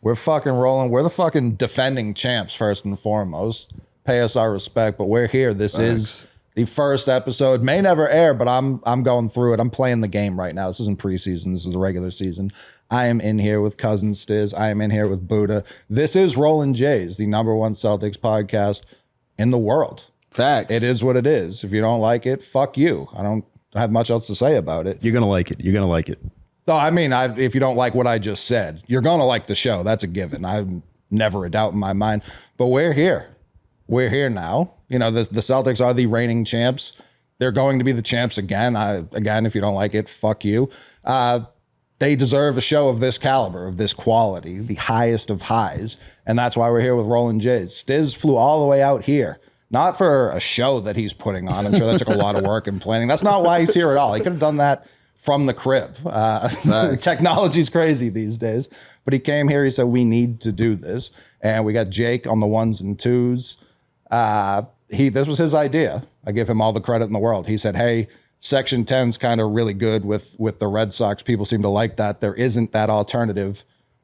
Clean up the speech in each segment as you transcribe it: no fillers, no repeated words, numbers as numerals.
We're fucking rolling. We're the fucking defending champs first and foremost. Pay us our respect, but we're here. This is the first episode. May never air, but I'm going through it. I'm playing the game right now. This isn't preseason. This is the regular season. I am in here with Cousin Stiz. I am in here with Buddha. This is Rollin Jays, the #1 Celtics podcast in the world. Facts. It is what it is. If you don't like it, fuck you. I don't have much else to say about it. You're going to like it. You're going to like it. No, I mean, if you don't like what I just said, you're going to like the show. That's a given. I've never a doubt in my mind. But we're here. We're here now. You know, the Celtics are the reigning champs. They're going to be the champs again. Again, if you don't like it, fuck you. They deserve a show of this caliber, of this quality, the highest of highs. And that's why we're here with Rollin Jays. Stiz flew all the way out here. Not for a show that he's putting on. I'm sure that took a lot of work and planning. That's not why he's here at all. He could have done that from the crib. Nice. Technology's crazy these days. But he came here, he said, we need to do this. And we got Jake on the ones and twos. This was his idea. I give him all the credit in the world. He said, hey, Section 10's kind of really good with the Red Sox. People seem to like that. There isn't that alternative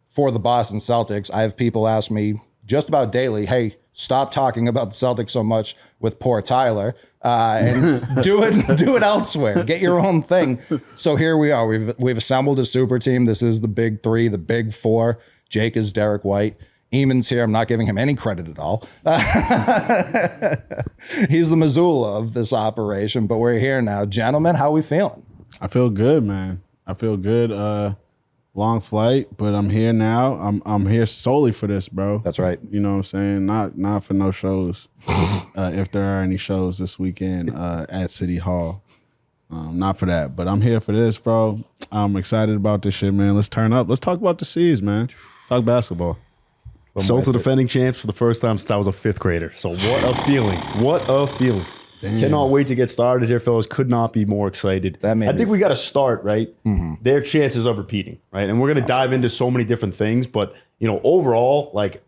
for the Boston Celtics. I have people ask me just about daily, hey, stop talking about the Celtics so much with poor Tyler and do it elsewhere. Get your own thing. So here we are. We've assembled a super team. This is the big three, the big four. Jake is Derek White. Eamon's here. I'm not giving him any credit at all. He's the Mazzulla of this operation, but we're here now. Gentlemen, how are we feeling? I feel good, man. I feel good. Long flight, but I'm here now. I'm here solely for this, bro. That's right. You know what I'm saying? Not for no shows. If there are any shows this weekend at City Hall. Not for that, but I'm here for this, bro. I'm excited about this shit, man. Let's turn up. Let's talk about the C's, man. Let's talk basketball. Celtics defending champs for the first time since I was a 5th grader. So what a feeling. What a feeling. Damn. Cannot wait to get started here, fellas. Could not be more excited. I think we got to start, right? Mm-hmm. Their chances of repeating, right? And we're going to dive into so many different things. But, you know, overall, like,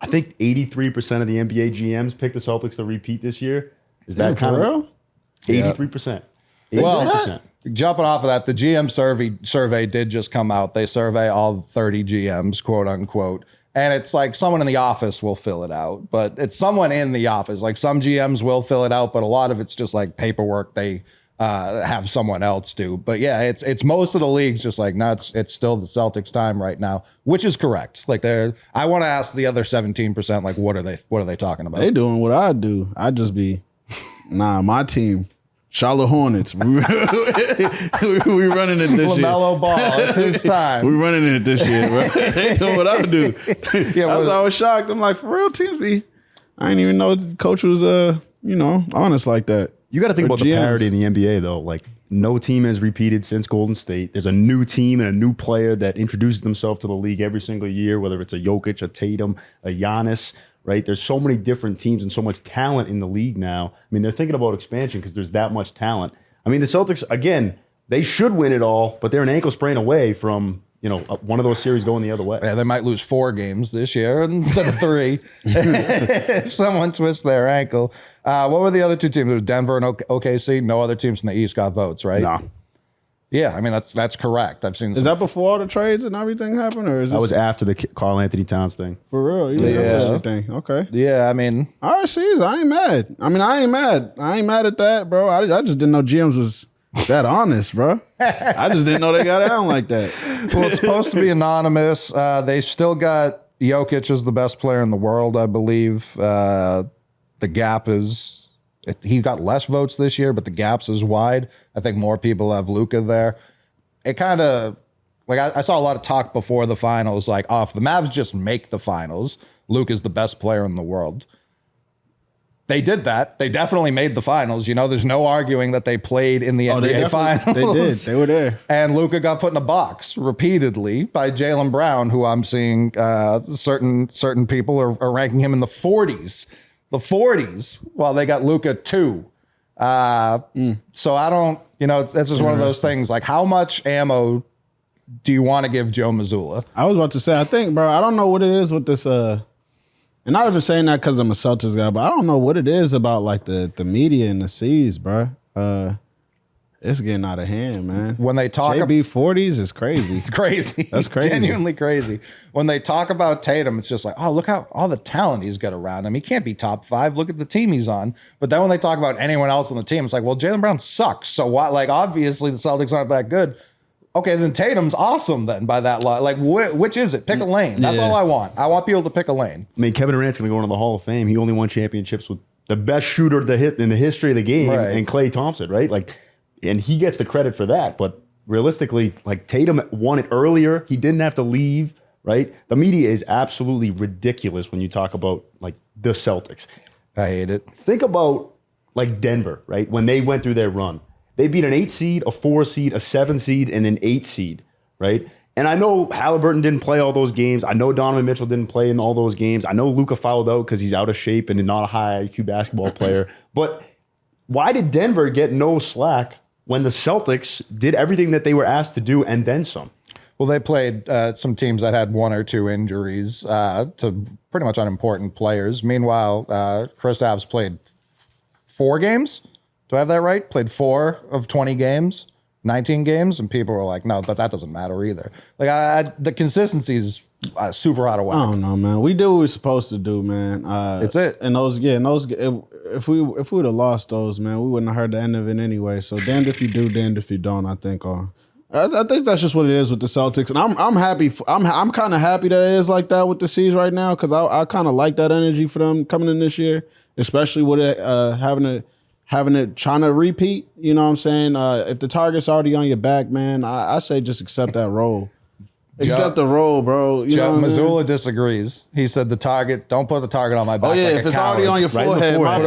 I think 83% of the NBA GMs picked the Celtics to repeat this year. Is that kind of 83%? 83%. Well, jumping off of that, the GM survey did just come out. They survey all 30 GMs, quote unquote. And it's like someone in the office will fill it out, but it's someone in the office. Like some GMs will fill it out, but a lot of it's just like paperwork they have someone else do. But yeah, it's most of the leagues just like, no, it's still the Celtics time right now, which is correct. Like I want to ask the other 17%, like what are they talking about? They doing what I do. I just be, my team. Charlotte Hornets. We running it this year. LaMelo Ball. It's his time. We running it this year, bro. They doing what I do. Yeah, I was shocked. I'm like, for real, teams be. I didn't even know the coach was, honest like that. You got to think about the parity in the NBA, though. Like, no team has repeated since Golden State. There's a new team and a new player that introduces themselves to the league every single year, whether it's a Jokic, a Tatum, a Giannis. Right? There's so many different teams and so much talent in the league now. I mean, they're thinking about expansion because there's that much talent. I mean, the Celtics, again, they should win it all, but they're an ankle sprain away from, one of those series going the other way. Yeah, they might lose 4 games this year instead of 3 if someone twists their ankle. What were the other 2 teams? It was Denver and OKC. No other teams in the East got votes, right? Nah. Yeah, I mean, that's correct. I've seen. Is that before all the trades and everything happened, or is that was after the Karl Anthony Towns thing? For real? Yeah. Everything. Okay. Yeah, I mean, all right, see, I ain't mad. I mean, I ain't mad at that, bro. I just didn't know GMs was that honest, bro. I just didn't know they got down like that. Well, it's supposed to be anonymous. They still got Jokic as the best player in the world, I believe. The gap is. He got less votes this year, but the gaps is wide. I think more people have Luka there. It kind of, like I saw a lot of talk before the finals, like, if the Mavs just make the finals, Luka's the best player in the world. They did that. They definitely made the finals. There's no arguing that they played in the NBA finals. They did. They were there. And Luka got put in a box repeatedly by Jaylen Brown, who I'm seeing certain people are ranking him in the 40s. The 40s, while they got Luka 2. So I don't, it's just one of those things. Like, how much ammo do you want to give Joe Mazzulla? I was about to say, I think, bro, I don't know what it is with this. And I was just saying that because I'm a Celtics guy, but I don't know what it is about like the media and the C's, bro. It's getting out of hand, man. When they talk JB 40s is crazy. It's crazy. That's crazy. Genuinely crazy. When they talk about Tatum, it's just like, oh, look how all the talent he's got around him. He can't be top 5. Look at the team he's on. But then when they talk about anyone else on the team, it's like, well, Jaylen Brown sucks. So what? Like, obviously the Celtics aren't that good. Okay, then Tatum's awesome then by that lot. Like, which is it? Pick a lane. That's all I want. I want people to pick a lane. I mean, Kevin Durant's going to go into the Hall of Fame. He only won championships with the best shooter in the history of the game, and Klay Thompson, right? Like, and he gets the credit for that. But realistically, like Tatum won it earlier. He didn't have to leave, right? The media is absolutely ridiculous when you talk about like the Celtics. I hate it. Think about like Denver, right? When they went through their run, they beat an 8 seed, a 4 seed, a 7 seed, and an 8 seed, right? And I know Halliburton didn't play all those games. I know Donovan Mitchell didn't play in all those games. I know Luka fouled out because he's out of shape and not a high IQ basketball player. But why did Denver get no slack when the Celtics did everything that they were asked to do and then some? Well, they played some teams that had 1 or 2 injuries to pretty much unimportant players. Meanwhile, Kristaps played 4 games. Do I have that right? Played 4 of 20 games, 19 games, and people were like, no, but that doesn't matter either. Like, the consistency is super out of whack. I don't know, man. We do what we're supposed to do, man. That's it. And if we would have lost those, man, we wouldn't have heard the end of it anyway. So damned if you do, damned if you don't. I think that's just what it is with the Celtics, and I'm happy. I'm kind of happy that it is like that with the C's right now because I kind of like that energy for them coming in this year, especially with it having it trying to repeat. You know what I'm saying? If the target's already on your back, man, I say just accept that role. Accept the role, bro. Mazzulla disagrees. He said don't put the target on my back. Oh yeah, like if it's already on your forehead, my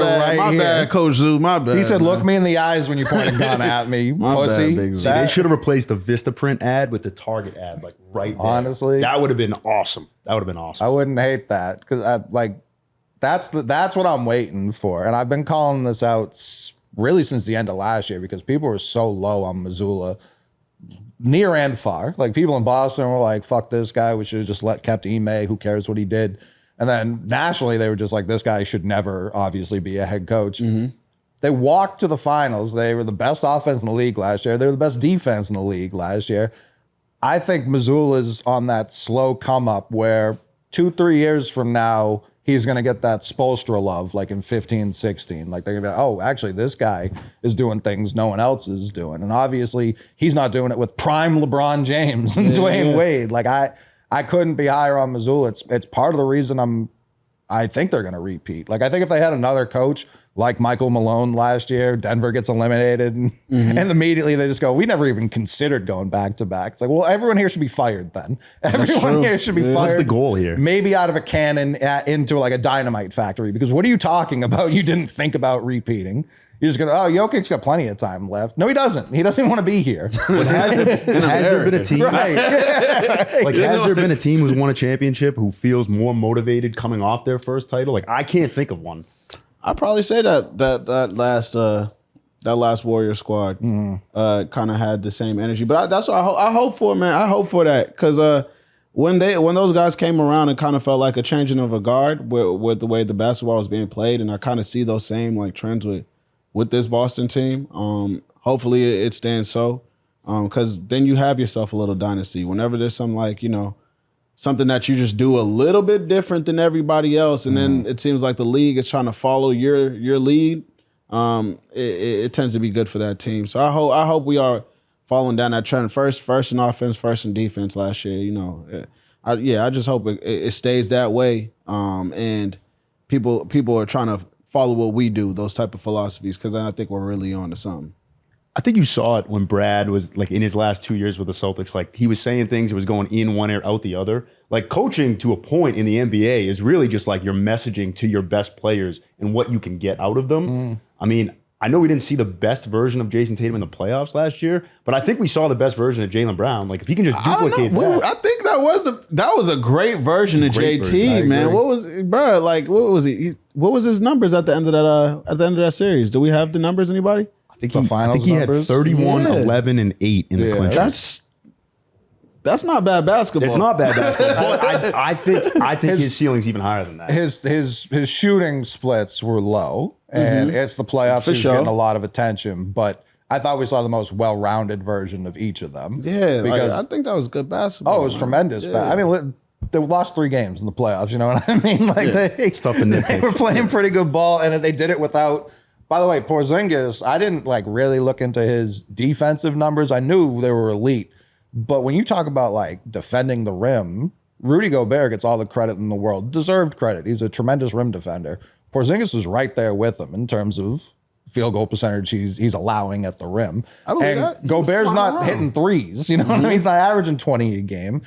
bad, Coach Zoo, my bad. He said, look me in the eyes when you point a gun at me, pussy. They should have replaced the Vistaprint ad with the Target ad, like right there. Honestly, that would have been awesome. I wouldn't hate that because that's what I'm waiting for, and I've been calling this out really since the end of last year because people were so low on Mazzulla. Near and far. Like, people in Boston were like, fuck this guy. We should have just kept Ime. Who cares what he did? And then nationally, they were just like, this guy should never obviously be a head coach. Mm-hmm. They walked to the finals. They were the best offense in the league last year. They were the best defense in the league last year. I think Mazzulla's on that slow come up where 2-3 years from now, he's going to get that Spoelstra love like in 15, 16. Like, they're going to be like, oh, actually, this guy is doing things no one else is doing. And obviously, he's not doing it with prime LeBron James and Dwayne Wade. Like, I couldn't be higher on Mazzulla. It's part of the reason I think they're going to repeat. Like, I think if they had another coach like Michael Malone last year, Denver gets eliminated, and immediately they just go, we never even considered going back to back. It's like, well, everyone here should be fired then. Everyone here should be fired. What's the goal here? Maybe out of a cannon into like a dynamite factory, because what are you talking about? You didn't think about repeating. You're just going to, Jokic's got plenty of time left. No, he doesn't. He doesn't even want to be here. Has there been a team? Right. Like, has there been a team who's won a championship who feels more motivated coming off their first title? Like, I can't think of one. I'd probably say that last Warrior squad kind of had the same energy. But that's what I hope for, man. I hope for that because when those guys came around, it kind of felt like a changing of a guard with the way the basketball was being played, and I kind of see those same like trends with this Boston team. Hopefully it stands so because then you have yourself a little dynasty. Whenever there's some like something that you just do a little bit different than everybody else, and then it seems like the league is trying to follow your lead. It tends to be good for that team. So I hope we are following down that trend. First in offense, first in defense last year. I just hope it stays that way. And people are trying to follow what we do, those type of philosophies, because then I think we're really on to something. I think you saw it when Brad was like in his last 2 years with the Celtics. Like, he was saying things, it was going in one ear, out the other. Like, coaching to a point in the NBA is really just like your messaging to your best players and what you can get out of them. I mean, I know we didn't see the best version of Jason Tatum in the playoffs last year, but I think we saw the best version of Jaylen Brown. Like, if he can just duplicate that. I think that was a great version of JT, man. What was his numbers at the end of that series? Do we have the numbers, anybody? I think he had 31, 11, and 8 in the clincher. That's not bad basketball. It's not bad basketball. But I think his ceiling's even higher than that. His shooting splits were low, and it's the playoffs. He's getting a lot of attention, but I thought we saw the most well-rounded version of each of them. Yeah, because I think that was good basketball. Oh, it was tremendous. Yeah. But I mean, they lost 3 games in the playoffs. You know what I mean? Like it's tough to nitpick. They were playing pretty good ball, and they did it without. By the way, Porzingis, I didn't like really look into his defensive numbers. I knew they were elite, but when you talk about like defending the rim, Rudy Gobert gets all the credit in the world, deserved credit. He's a tremendous rim defender. Porzingis was right there with him in terms of field goal percentage he's allowing at the rim. And Gobert's not hitting threes. You know what I mean? He's not averaging 20 a game.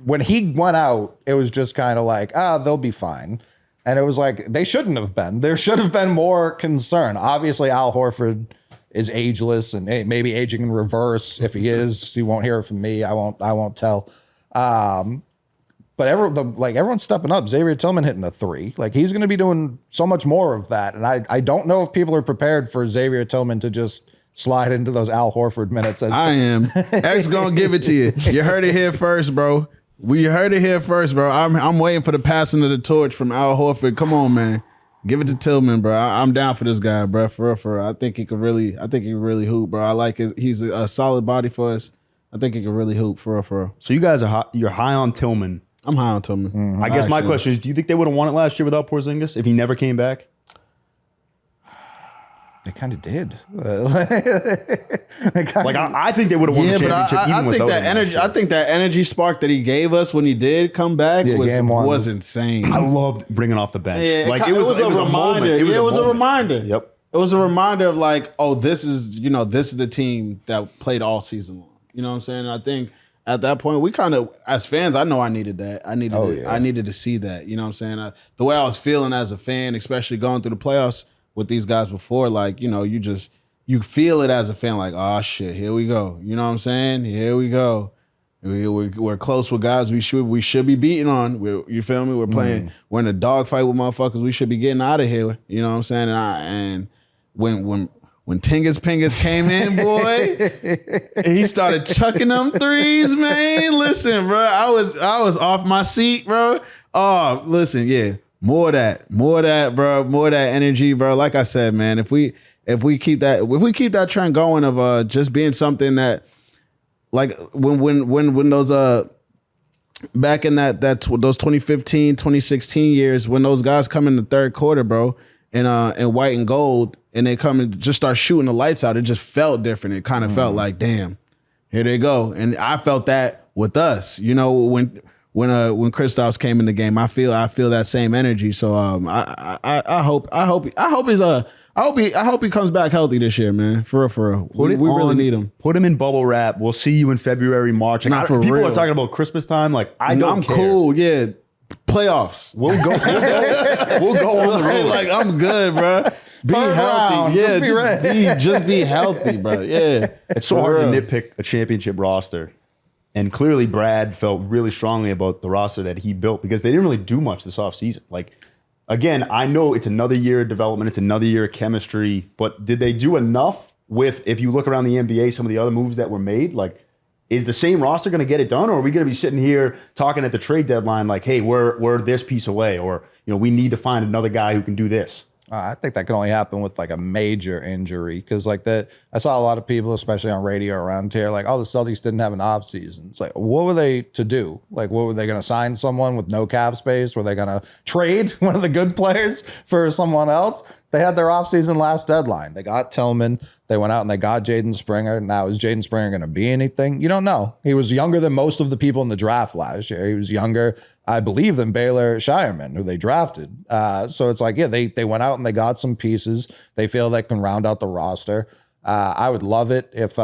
When he went out, it was just kind of like, they'll be fine. And it was like, they shouldn't have been. There should have been more concern. Obviously, Al Horford is ageless and maybe aging in reverse. If he is, you won't hear it from me. I won't tell. But everyone's stepping up. Xavier Tillman hitting a 3. Like, he's going to be doing so much more of that. And I don't know if people are prepared for Xavier Tillman to just slide into those Al Horford minutes. I am. X gonna give it to you. You heard it here first, bro. You heard it here first, bro. I'm waiting for the passing of the torch from Al Horford. Come on, man. Give it to Tillman, bro. I'm down for this guy, bro. For real. I think he could really hoop, bro. I like it. He's a solid body for us. I think he could really hoop, for real. So you guys you're high on Tillman. I'm high on Tillman. Mm-hmm. I guess my question is, do you think they would have won it last year without Porzingis if he never came back? They kind of did. I think they would have won the championship even without him. I think that energy spark that he gave us when he did come back was insane. I loved bringing off the bench. Yeah, it was a reminder. It was a reminder. Yep. It was a reminder of like, oh, this is the team that played all season long. You know what I'm saying? And I think at that point, we kind of, as fans, I know I needed that. I needed to see that. You know what I'm saying? The way I was feeling as a fan, especially going through the playoffs with these guys before, like, you know, you feel it as a fan, like, oh shit, here we go. You know what I'm saying? Here we go. We're close with guys we should be beating on. You feel me? We're playing. We're in a dogfight with motherfuckers. We should be getting out of here. You know what I'm saying? And when Tingus Pingus came in, boy, he started chucking them threes, man. Listen, bro, I was off my seat, bro. Oh, listen, yeah. More of that, bro. More of that energy, bro. Like I said, man, if we keep that trend going of just being something that, like when those back in those 2015, 2016 years, when those guys come in the third quarter, bro, in white and gold, and they come and just start shooting the lights out, it just felt different. It kind of felt like, damn, here they go. And I felt that with us, you know, when Kristaps came in the game, I feel that same energy. So I hope he comes back healthy this year, man. For real. We really need him. Put him in bubble wrap. We'll see you in February, March. Like, people are talking about Christmas time. Like, I'm care. Cool. Yeah, playoffs. We'll go on the road. Like, I'm good, bro. Be healthy. Yeah, just be healthy, bro. Yeah. It's so hard to nitpick a championship roster. And clearly Brad felt really strongly about the roster that he built because they didn't really do much this offseason. Like, again, I know it's another year of development. It's another year of chemistry. But did they do enough with, if you look around the NBA, some of the other moves that were made? Like, is the same roster going to get it done? Or are we going to be sitting here talking at the trade deadline like, hey, we're this piece away? Or, you know, we need to find another guy who can do this. I think that can only happen with like a major injury because like that, I saw a lot of people, especially on radio around here, like, oh, the Celtics didn't have an offseason. It's like, what were they to do? Like, what were they going to sign someone with no cap space? Were they going to trade one of the good players for someone else? They had their offseason last deadline. They got Tillman. They went out and they got Jaden Springer. Now, is Jaden Springer going to be anything? You don't know. He was younger than most of the people in the draft last year. He was younger, I believe, than Baylor Shireman, who they drafted. So it's like, yeah, they went out and they got some pieces. They feel they can round out the roster. I would love it if,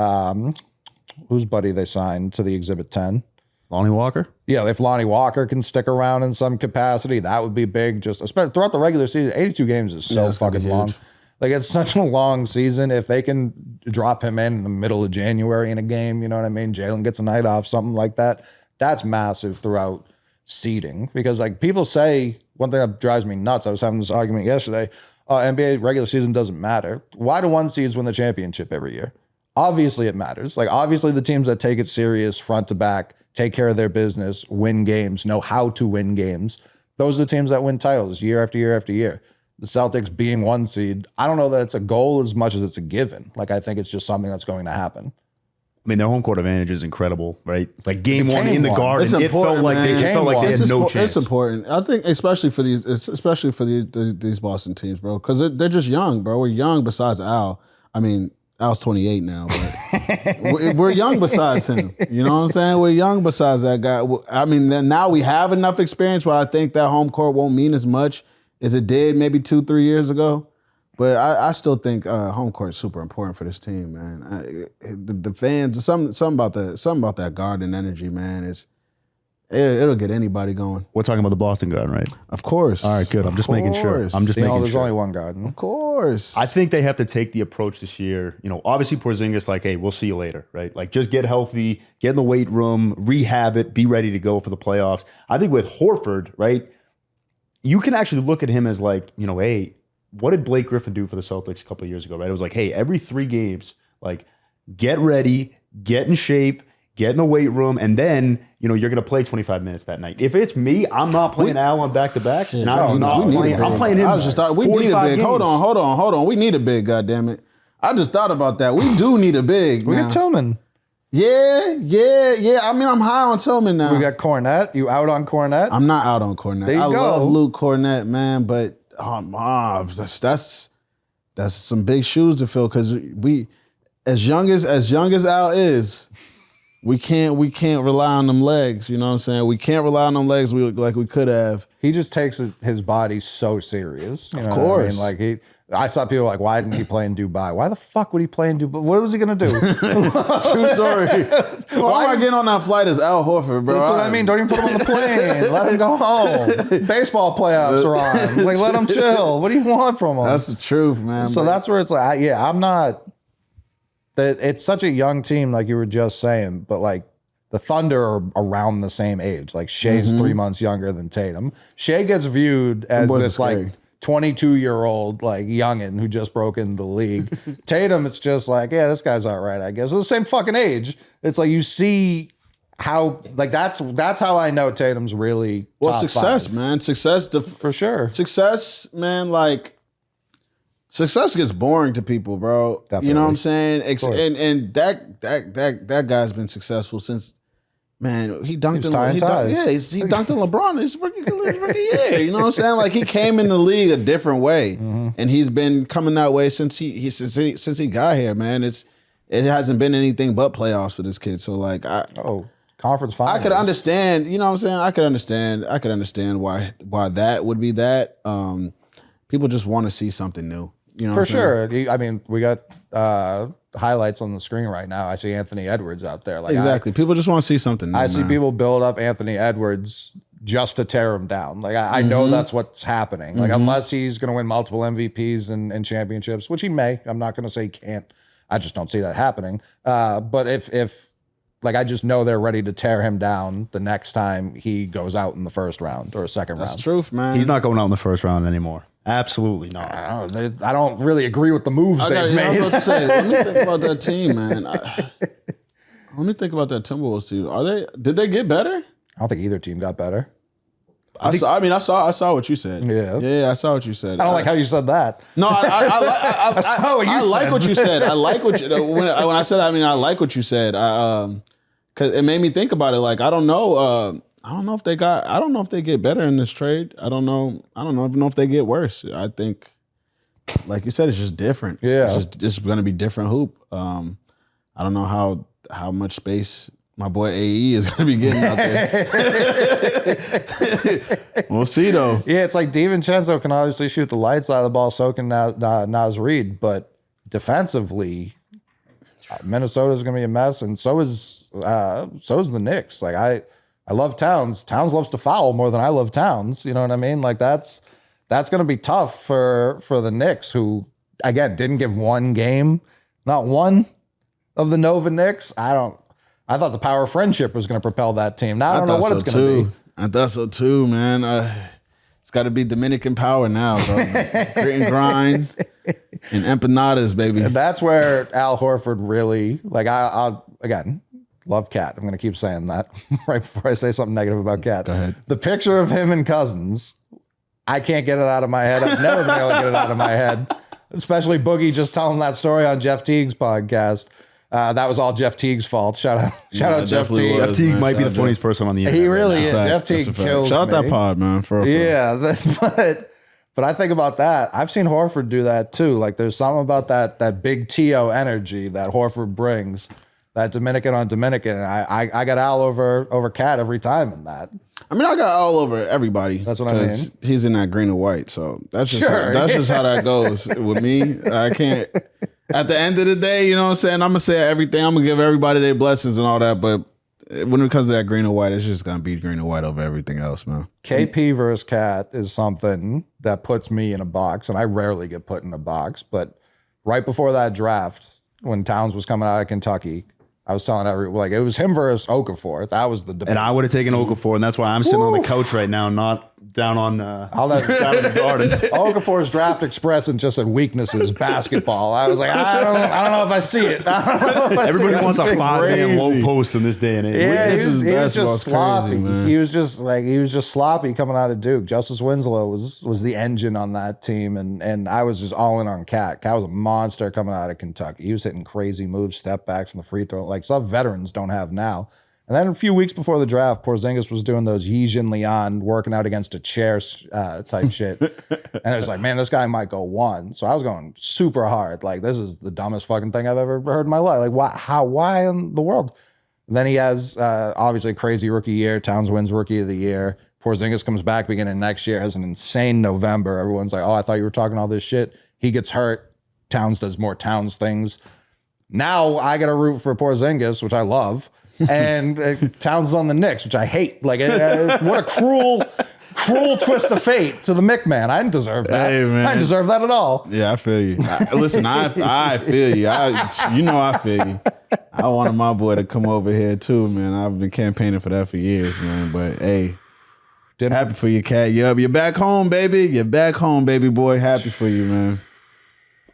whose buddy they signed to the Exhibit 10? Lonnie Walker? Yeah, if Lonnie Walker can stick around in some capacity, that would be big. Just especially throughout the regular season, 82 games is so fucking long. Like, it's such a long season. If they can drop him in the middle of January in a game, you know what I mean? Jalen gets a night off, something like that. That's massive throughout seeding. Because, like, people say, one thing that drives me nuts, I was having this argument yesterday, NBA regular season doesn't matter. Why do 1 seeds win the championship every year? Obviously, it matters. Like, obviously, the teams that take it serious, front to back, take care of their business, win games, know how to win games, those are the teams that win titles year after year after year. the Celtics being 1 seed, I don't know that it's a goal as much as it's a given. Like, I think it's just something that's going to happen. I mean, their home court advantage is incredible, right? Like game one in the Garden, it felt like they had no chance. It's important, I think, especially for these Boston teams, bro, because they're just young, bro. We're young besides Al. I mean, Al's 28 now, but we're young besides him. You know what I'm saying? We're young besides that guy. I mean, then now we have enough experience where I think that home court won't mean as much as it did maybe 2-3 years ago. But I still think home court is super important for this team, man. The fans, something about that Garden energy, man. It'll get anybody going. We're talking about the Boston Garden, right? Of course. All right, good. I'm just making sure. There's only one Garden. Of course. I think they have to take the approach this year. You know, obviously Porzingis, like, hey, we'll see you later, right? Like, just get healthy, get in the weight room, rehab it, be ready to go for the playoffs. I think with Horford, right, you can actually look at him as like, you know, hey, what did Blake Griffin do for the Celtics a couple of years ago, right? It was like, hey, every 3 games, like, get ready, get in shape, get in the weight room, and then, you know, you're going to play 25 minutes that night. If it's me, I'm not playing Al on back-to-backs, and I'm playing him. We need a big. Hold on. We need a big, goddammit. I just thought about that. We do need a big. We got Tillman. Yeah. I mean, I'm high on Tillman now. We got Cornette. You out on Cornette? I'm not out on Cornette. There you go. Love Luke Cornette, man, but that's some big shoes to fill because we, as young as Al is, we can't rely on them legs. You know what I'm saying? We can't rely on them legs like we could have. He just takes his body so serious. Of course. I mean? Like I saw people like, why didn't he play in Dubai? Why the fuck would he play in Dubai? What was he going to do? True story. Why am I getting on that flight as Al Horford, bro? That's what I mean. Don't even put him on the plane. Let him go home. Baseball playoffs are on. Like, let him chill. What do you want from him? That's the truth, man. So that's where it's like, I'm not. It's such a young team, like you were just saying, but like the Thunder are around the same age. Like Shea's 3 months younger than Tatum. Shea gets viewed as this like 22-year-old like youngin who just broke into the league. Tatum, it's just like, yeah, this guy's all right, I guess. They're the same fucking age. It's like you see how like that's how I know Tatum's really top success, 5. man. Success for sure. Success, man, like success gets boring to people, bro. Definitely. You know what I'm saying? And that guy's been successful since. Man, he dunked in LeBron his rookie year. You know what I'm saying? Like he came in the league a different way, and he's been coming that way since he got here. Man, it hasn't been anything but playoffs for this kid. So like, conference finals. I could understand. You know what I'm saying? I could understand why that would be that. People just want to see something new. You know, for sure. I mean, we got highlights on the screen right now. I see Anthony Edwards out there. Like exactly. People just want to see something new. I see people build up Anthony Edwards just to tear him down. Like I know that's what's happening. Like unless he's going to win multiple MVPs and championships, which he may. I'm not going to say he can't. I just don't see that happening. But if like I just know they're ready to tear him down the next time he goes out in the first round or second round. That's truth, man. He's not going out in the first round anymore. Absolutely not. I don't really agree with the moves they've made. Let me think about that team, man. Let me think about that Timberwolves team. Did they get better? I don't think either team got better. I saw what you said. Yeah, I saw what you said. I don't like how you said that. No, I like what you said. I like what you when I said. I mean, I like what you said. Because it made me think about it. Like I don't know if they get better in this trade. I don't know if they get worse. I think, like you said, it's just different. Yeah, it's going to be different hoop. I don't know how much space my boy AE is going to be getting out there. We'll see though. Yeah, it's like DiVincenzo can obviously shoot the lights out of the ball, so can Naz Reid, but defensively, Minnesota's going to be a mess, and so is the Knicks. Like I love Towns. Towns loves to foul more than I love Towns. You know what I mean? Like that's going to be tough for the Knicks, who again didn't give one game, not one of the Nova Knicks. I thought the power of friendship was going to propel that team. Now I don't know what it's going to be. I thought so too, man. It's got to be Dominican power now, bro. Grit and grind and empanadas, baby. And that's where Al Horford really like. I'll again. Love Cat. I'm going to keep saying that right before I say something negative about Cat. Go ahead. The picture of him and Cousins I can't get it out of my head. I've never been able to get it out of my head. Especially Boogie just telling that story on Jeff Teague's podcast. That was all Jeff Teague's fault. Shout out Jeff Teague. Jeff Teague might be the funniest person on the internet. He really is. Jeff Teague kills me. Shout out that pod, man. But I think about that. I've seen Horford do that too. Like there's something about that big T.O. energy that Horford brings, that Dominican on Dominican. I got Al over Cat every time in that. I mean, I got all over everybody. That's what I mean. He's in that green and white, so that's just how that goes with me. I can't. At the end of the day, you know what I'm saying? I'm gonna say everything. I'm gonna give everybody their blessings and all that, but when it comes to that green and white, it's just gonna be green and white over everything else, man. KP versus Cat is something that puts me in a box, and I rarely get put in a box. But right before that draft, when Towns was coming out of Kentucky, I was telling everyone, it was him versus Okafor. That was the debate. And I would have taken Okafor, and that's why I'm sitting on the couch right now, not down on down in the garden. Okafor's draft expressing just said weaknesses, basketball. I was like, I don't know if I see it. Everybody wants a 5-man low post in this day and age. Yeah, he was just sloppy. Crazy, he was just sloppy coming out of Duke. Justice Winslow was the engine on that team, and I was just all in on Cat. Cat was a monster coming out of Kentucky. He was hitting crazy moves, step backs from the free throw, like some veterans don't have now. And then a few weeks before the draft, Porzingis was doing those Yijin Lian working out against a chair type shit. And it was like, man, this guy might go 1. So I was going super hard. Like, this is the dumbest fucking thing I've ever heard in my life. Like, why in the world? And then he has obviously a crazy rookie year. Towns wins rookie of the year. Porzingis comes back beginning next year, has an insane November. Everyone's like, oh, I thought you were talking all this shit. He gets hurt. Towns does more Towns things. Now I got to root for Porzingis, which I love. And Towns is on the Knicks, which I hate. Like, what a cruel twist of fate to the Mick man. I didn't deserve that. Hey, man. I didn't deserve that at all. Yeah, I feel you. Listen, I feel you. I feel you. I wanted my boy to come over here too, man. I've been campaigning for that for years, man. But hey, happy for you, Cat. You're back home, baby. You're back home, baby boy. Happy for you, man.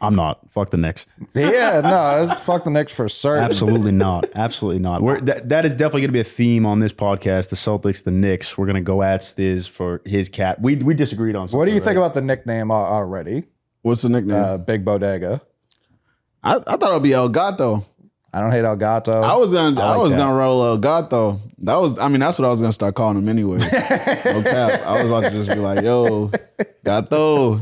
I'm not. Fuck the Knicks. Yeah, no, it's fuck the Knicks for certain. Absolutely not. Absolutely not. That is definitely going to be a theme on this podcast. The Celtics, the Knicks. We're going to go at Stiz for his Cat. We disagreed on something. What do you think about the nickname already? What's the nickname? Big Bodega. I thought it would be El Gato. I don't hate El Gato. I was gonna roll El Gato. That's what I was gonna start calling him anyway. No cap. I was about to just be like, yo, Gato.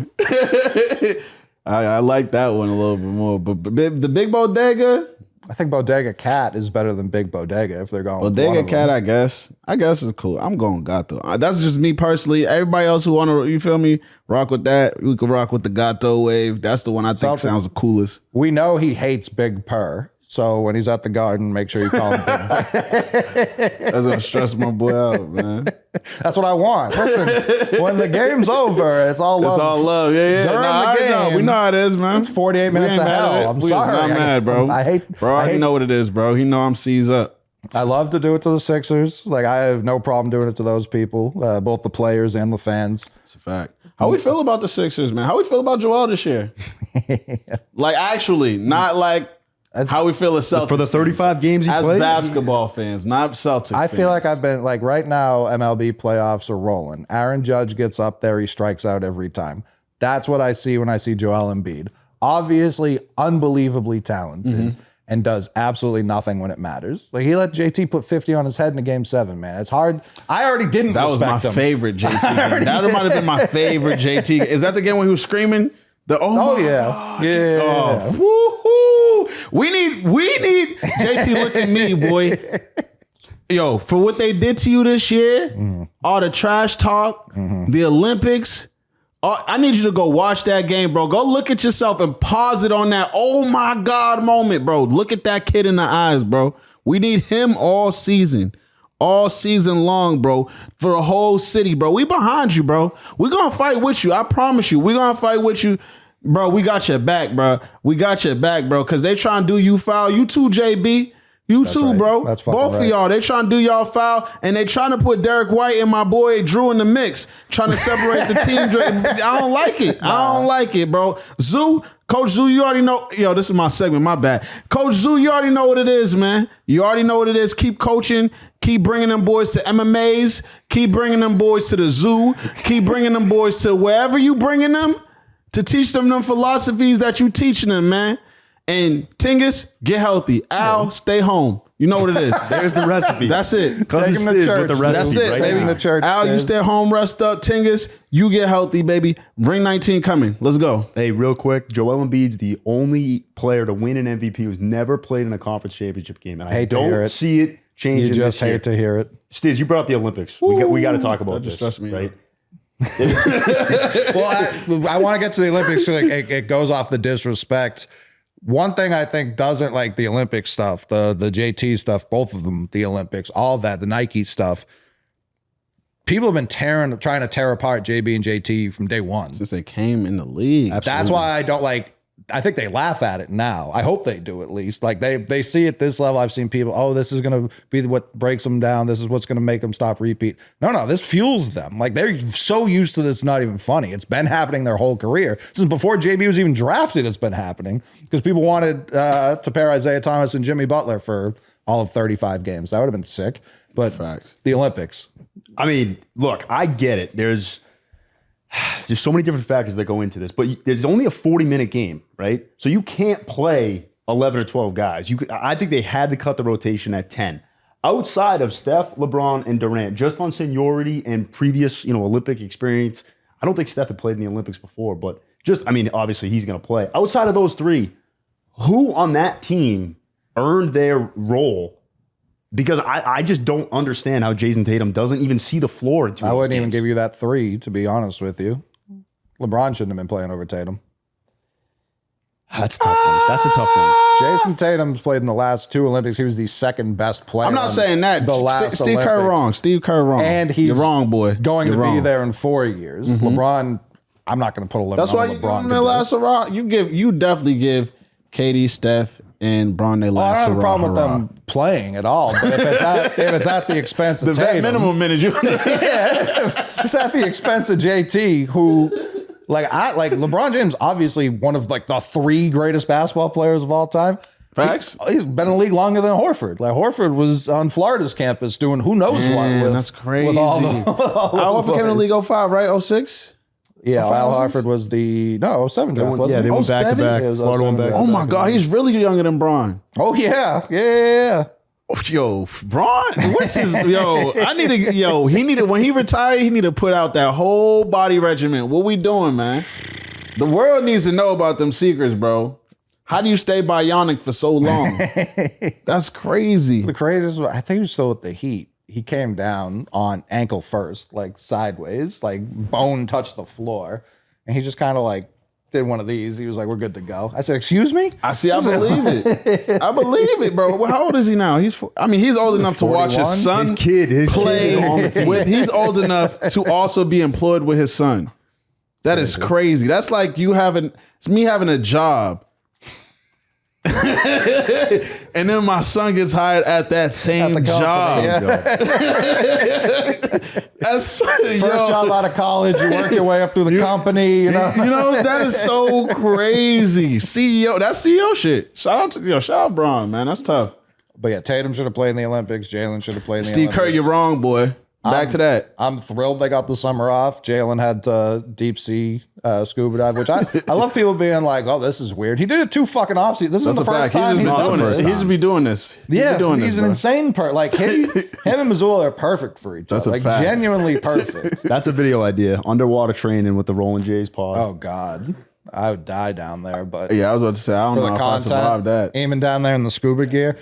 I like that one a little bit more, but the Big Bodega. I think Bodega Cat is better than Big Bodega if they're going. Bodega Cat, I guess is cool. I'm going Gato. That's just me personally. Everybody else who want to, you feel me, rock with that. We can rock with the Gato wave. That's the one I think sounds the coolest. We know he hates Big Purr. So when he's at the Garden, make sure you call him Big Purr. That's gonna stress my boy out, man. That's what I want. Listen, when the game's over, it's all love. It's all love. Yeah. During the game, we know how it is, man. It's 48 minutes of hell. I'm sorry. I'm mad, bro. I already know what it is, bro. He know I'm C's up. I love to do it to the Sixers. Like, I have no problem doing it to those people, both the players and the fans. It's a fact. How we feel about the Sixers, man? How we feel about Joel this year? Like, actually, not like how we feel as Celtics for the 35 games he as played? Basketball fans, not Celtics I feel like I've been, like, right now, MLB playoffs are rolling. Aaron Judge gets up there. He strikes out every time. That's what I see when I see Joel Embiid. Obviously, unbelievably talented and does absolutely nothing when it matters. Like, he let JT put 50 on his head in a game 7, man. It's hard. I already didn't That was my respect him. favorite JT game. That might have been my favorite JT. Is that the game when he was screaming? Yeah. Oh, woo-hoo. We need JT, look at me, boy. Yo, for what they did to you this year, all the trash talk, the Olympics, I need you to go watch that game, bro. Go look at yourself and pause it on that oh my God moment, bro. Look at that kid in the eyes, bro. We need him all season long, bro, for the whole city, bro. We behind you, bro. We gonna fight with you. I promise you. We gonna fight with you. Bro, we got your back, bro. We got your back, bro, because they trying to do you foul. You too, JB. You That's too, right. bro. That's fucking Both right. of y'all. They trying to do y'all foul, and they trying to put Derek White and my boy Drew in the mix, trying to separate the team. I don't like it. I don't like it, bro. Coach Zoo, you already know. Yo, this is my segment. My bad. Coach Zoo, you already know what it is, man. You already know what it is. Keep coaching. Keep bringing them boys to MMAs. Keep bringing them boys to the zoo. Keep bringing them boys to wherever you bringing them to teach them philosophies that you teaching them, man. And Tingus, get healthy. Al, stay home. You know what it is. There's the recipe. That's it. Take him to church. That's it. Take him to church. Al, you stay home, rest up. Tingus, you get healthy, baby. Ring 19 coming. Let's go. Hey, real quick, Joel Embiid's the only player to win an MVP who's never played in a conference championship game, and I don't see it changing. You just this year. hate to hear it. Stiz, you brought up the Olympics. We got to talk about That just this, stressed me, right? Well, I want to get to the Olympics because it goes off the disrespect. One thing I think doesn't like the Olympic stuff, the JT stuff, both of them, the Olympics, all of that, the Nike stuff. People have been trying to tear apart JB and JT from day one. Since they came in the league. Absolutely. That's why I don't like. I think they laugh at it now. I hope they do at least. Like they see at this level. I've seen people, oh, this is going to be what breaks them down. This is what's going to make them stop repeat. No, this fuels them. Like they're so used to this, it's not even funny. It's been happening their whole career. Since before JB was even drafted, it's been happening because people wanted to pair Isaiah Thomas and Jimmy Butler for all of 35 games. That would have been sick. But Facts. The Olympics. I mean, look, I get it. There's so many different factors that go into this, but there's only a 40-minute game, right? So you can't play 11 or 12 guys. I think they had to cut the rotation at 10. Outside of Steph, LeBron, and Durant, just on seniority and previous, Olympic experience, I don't think Steph had played in the Olympics before, but obviously he's going to play. Outside of those three, who on that team earned their role? Because I just don't understand how Jason Tatum doesn't even see the floor. I wouldn't even give you that 3, to be honest with you. LeBron shouldn't have been playing over Tatum. That's a tough one. That's a tough one. Jason Tatum's played in the last 2 Olympics. He was the second best player. I'm not saying that. The last Steve Kerr Olympics. wrong. Steve Kerr wrong. And he's You're wrong, boy. Going You're to wrong. be there in 4 years. LeBron, I'm not going to put a limit That's on why you give LeBron. them the last hurrah. You definitely give KD, Steph, and Bron their I last don't have a problem hurrah. with them playing at all. But if it's at the expense of The vet Tatum, minimum minute. if it's at the expense of JT, who like LeBron James, obviously one of like the 3 greatest basketball players of all time. Facts. He's been in the league longer than Horford. Like Horford was on Florida's campus doing who knows what. That's crazy. With all the, Al Horford came in the league 05, right? 06? Yeah, Al Horford was the 07 draft, wasn't Yeah, they he? went back to 07? back. Yeah, it was Florida went 07 back. Oh my God, he's really younger than Bron. Oh yeah. Yo, Bron, what's his he needed when he retired, he need to put out that whole body regimen. What we doing, man? The world needs to know about them secrets, bro. How do you stay bionic for so long? That's crazy. The craziest was, I think he was still with the Heat. He came down on ankle first, like sideways, like bone touched the floor. And he just kind of like did one of these. He was like, we're good to go. I said, excuse me? I believe it. I believe it, bro. How old is he now? He's old enough to watch his 41? son His kid is on the team. He's old enough to also be employed with his son. That is crazy. That's like it's me having a job. And then my son gets hired at that same job. That's First job out of college, you work your way up through the company, that is so crazy. CEO, that's CEO shit. Shout out Bron, man. That's tough. But yeah, Tatum should have played in the Olympics. Jalen should have played in the Steve Olympics. Kerr, you're wrong, boy. Back to that. I'm thrilled they got the summer off. Jalen had deep sea scuba dive, which I love people being like, "Oh, this is weird." He did it 2 fucking off seasons. This is the first time he's done this. He just be doing this. He's an insane Like him and Mazzulla are perfect for each That's other. a Like fact. genuinely perfect. That's a video idea. Underwater training with the Rollin Jays pod. Oh God, I would die down there. But Yeah, I was about to say, I don't for know the if I survived content, that. aiming down there in the scuba gear.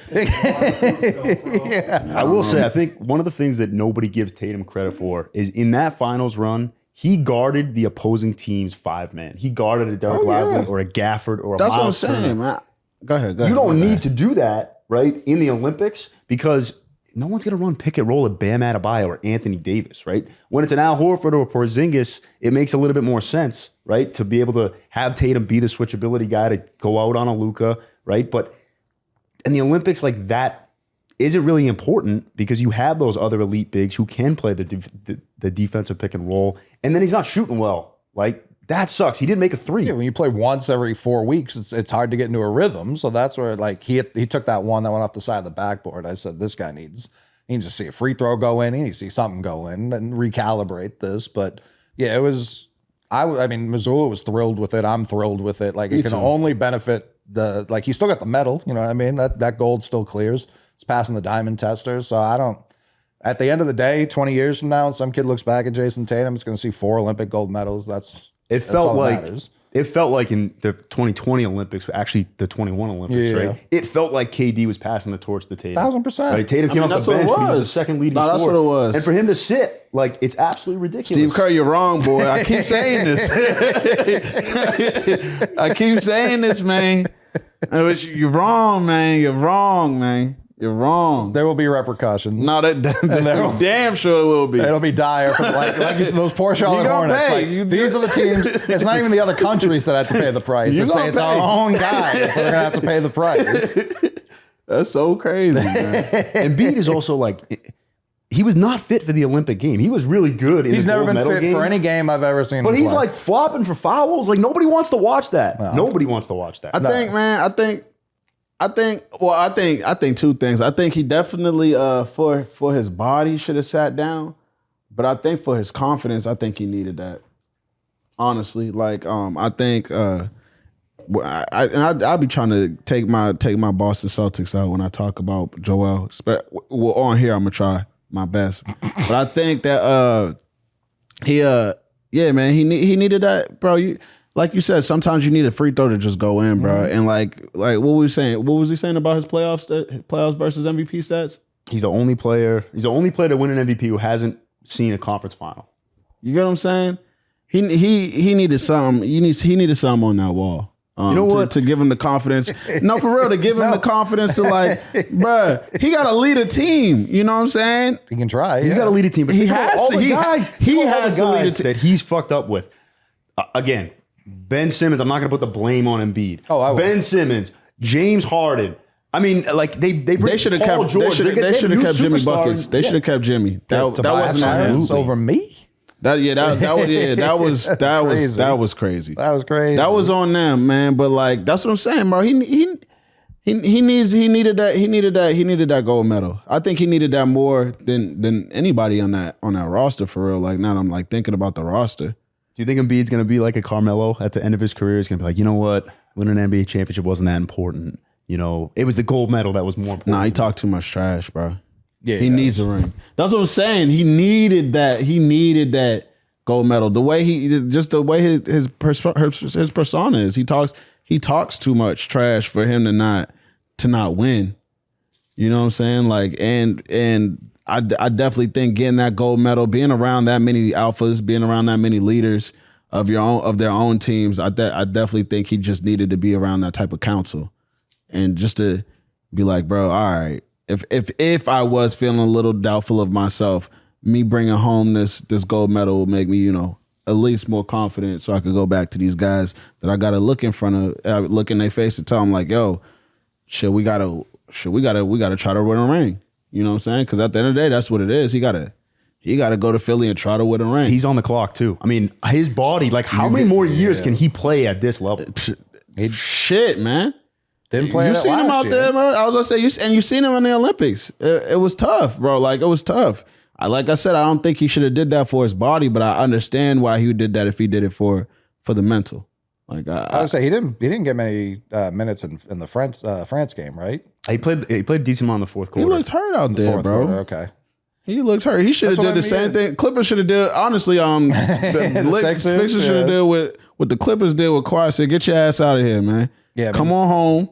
I will say, I think one of the things that nobody gives Tatum credit for is in that finals run, he guarded the opposing team's 5-man. He guarded a Derek Lively or a Gafford or a That's what I'm Miles saying, Turner. man. Go ahead. You don't need to do that, right, in the Olympics because no one's going to run pick and roll at Bam Adebayo or Anthony Davis, right? When it's an Al Horford or a Porzingis, it makes a little bit more sense, right, to be able to have Tatum be the switchability guy to go out on a Luka, right? But in the Olympics, like that isn't really important because you have those other elite bigs who can play the defensive pick and roll, and then he's not shooting well. Like, that sucks. He didn't make a three. Yeah, when you play once every 4 weeks, it's hard to get into a rhythm. So that's where, like, he took that one that went off the side of the backboard. I said, this guy needs to see a free throw go in. He needs to see something go in and recalibrate this. But yeah, it was. I mean, Mazzulla was thrilled with it. I'm thrilled with it. Like, it can only benefit he still got the medal. You know what I mean? That gold still clears. It's passing the diamond tester. So I don't. At the end of the day, 20 years from now, some kid looks back at Jason Tatum, it's going to see 4 Olympic gold medals. It felt like in the 2020 Olympics, actually the 21 Olympics, right? It felt like KD was passing the torch to Tatum. 1,000%. Right? Tatum came off the bench, but he was the second leading scorer. That's what it was. And for him to sit, like, it's absolutely ridiculous. Steve Kerr, you're wrong, boy. I keep saying this. I keep saying this, man. You're wrong, man. You're wrong, man. You're wrong. There will be repercussions. No, damn sure it will be. It'll be dire for like you said, those poor Charlotte Hornets. Like, these are the teams. It's not even the other countries that have to pay the price. It's our own guys that are gonna have to pay the price. That's so crazy, man. Embiid is also like, he was not fit for the Olympic game. He was really good. He's never been fit for any game I've ever seen. But he's like flopping for fouls. Like, nobody wants to watch that. No. Nobody wants to watch that. I think two things. I think he definitely for his body should have sat down, but I think for his confidence, I think he needed that. Honestly, like I think I'll be trying to take my Boston Celtics out when I talk about Joel. Well, on here I'm gonna try my best, but I think that he needed that, bro. Like you said, sometimes you need a free throw to just go in, bro. Mm-hmm. And like what were we saying? What was he saying about his playoffs versus MVP stats? He's the only player to win an MVP who hasn't seen a conference final. You get what I'm saying? He needed something. He needed something on that wall. You know what? To give him the confidence. No, for real, to give him the confidence to, like, bruh, he got to lead a team. You know what I'm saying? He can try. He's got to lead a team. But he has to. He has to lead a team that he's fucked up with. Again, Ben Simmons. I'm not going to put the blame on Embiid. Ben Simmons, James Harden. I mean, like they should have kept George. They should have kept Jimmy buckets. They should have kept Jimmy. That wasn't on him. Over me. That was crazy. That was crazy. That was on them, man. But like, that's what I'm saying, bro. He needed that gold medal. I think he needed that more than anybody on that roster, for real. Like, now I'm like thinking about the roster. Do you think Embiid's going to be like a Carmelo at the end of his career? He's going to be like, you know what? Winning an NBA championship wasn't that important. You know, it was the gold medal that was more important. Nah, he talked too much trash, bro. Yeah, he needs a ring. That's what I'm saying. He needed that. He needed that gold medal. The way his persona is. He talks too much trash for him to not win. You know what I'm saying? Like, and I definitely think getting that gold medal, being around that many alphas, being around that many leaders of their own teams, I definitely think he just needed to be around that type of council, and just to be like, bro, all right. If I was feeling a little doubtful of myself, me bringing home this gold medal will make me, you know, at least more confident, so I could go back to these guys that I got to look in their face and tell them, like, yo, we gotta try to win a ring. You know what I'm saying? Because at the end of the day, that's what it is. He gotta go to Philly and try to win a ring. He's on the clock too. I mean, his body, like, how many more years can he play at this level? Shit, man. Didn't play. You seen him out there, bro. I was gonna say, you seen him in the Olympics. It was tough, bro. Like, it was tough. Like I said, I don't think he should have did that for his body, but I understand why he did that if he did it for the mental. Like, I would say he didn't get many minutes in the France game, right? He played decent amount in the fourth quarter. He looked hurt out there, bro. Quarter, okay. He looked hurt. He should have did the same thing. Clippers should have did. Honestly, the Sixers should have did what the Clippers did with Kawhi. Said, get your ass out of here, man. Yeah, come on home.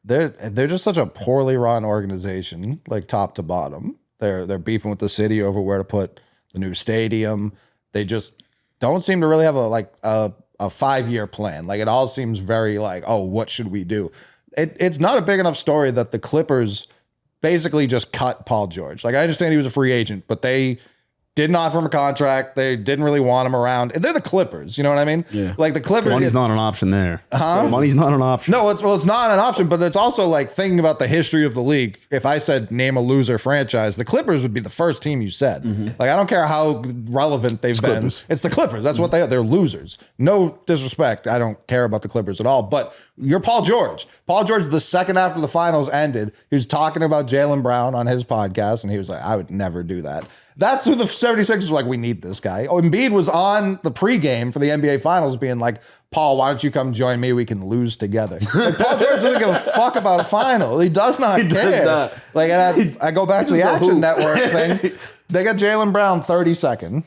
They're just such a poorly run organization, like top to bottom. They're beefing with the city over where to put the new stadium. They just don't seem to really have a 5-year plan. Like, it all seems very like, oh, what should we do? It's not a big enough story that the Clippers basically just cut Paul George. Like, I understand he was a free agent, but they Didn't offer him a contract. They didn't really want him around. They're the Clippers. You know what I mean? Yeah. Like the Clippers. Money's not an option there. Money's not an option. No, it's not an option, but it's also like thinking about the history of the league. If I said name a loser franchise, the Clippers would be the first team you said. Like, I don't care how relevant they've been. Clippers. It's the Clippers. That's what they are. They're losers. No disrespect. I don't care about the Clippers at all. But you're Paul George. Paul George, the second after the finals ended, he was talking about Jaylen Brown on his podcast, and he was like, I would never do that. That's who the 76ers were like, we need this guy. Oh, Embiid was on the pregame for the NBA Finals being like, Paul, why don't you come join me? We can lose together. Like, Paul George doesn't give a fuck about a final. He does not care. Does not. Like, and I go back to the Action Network thing. They got Jaylen Brown 32nd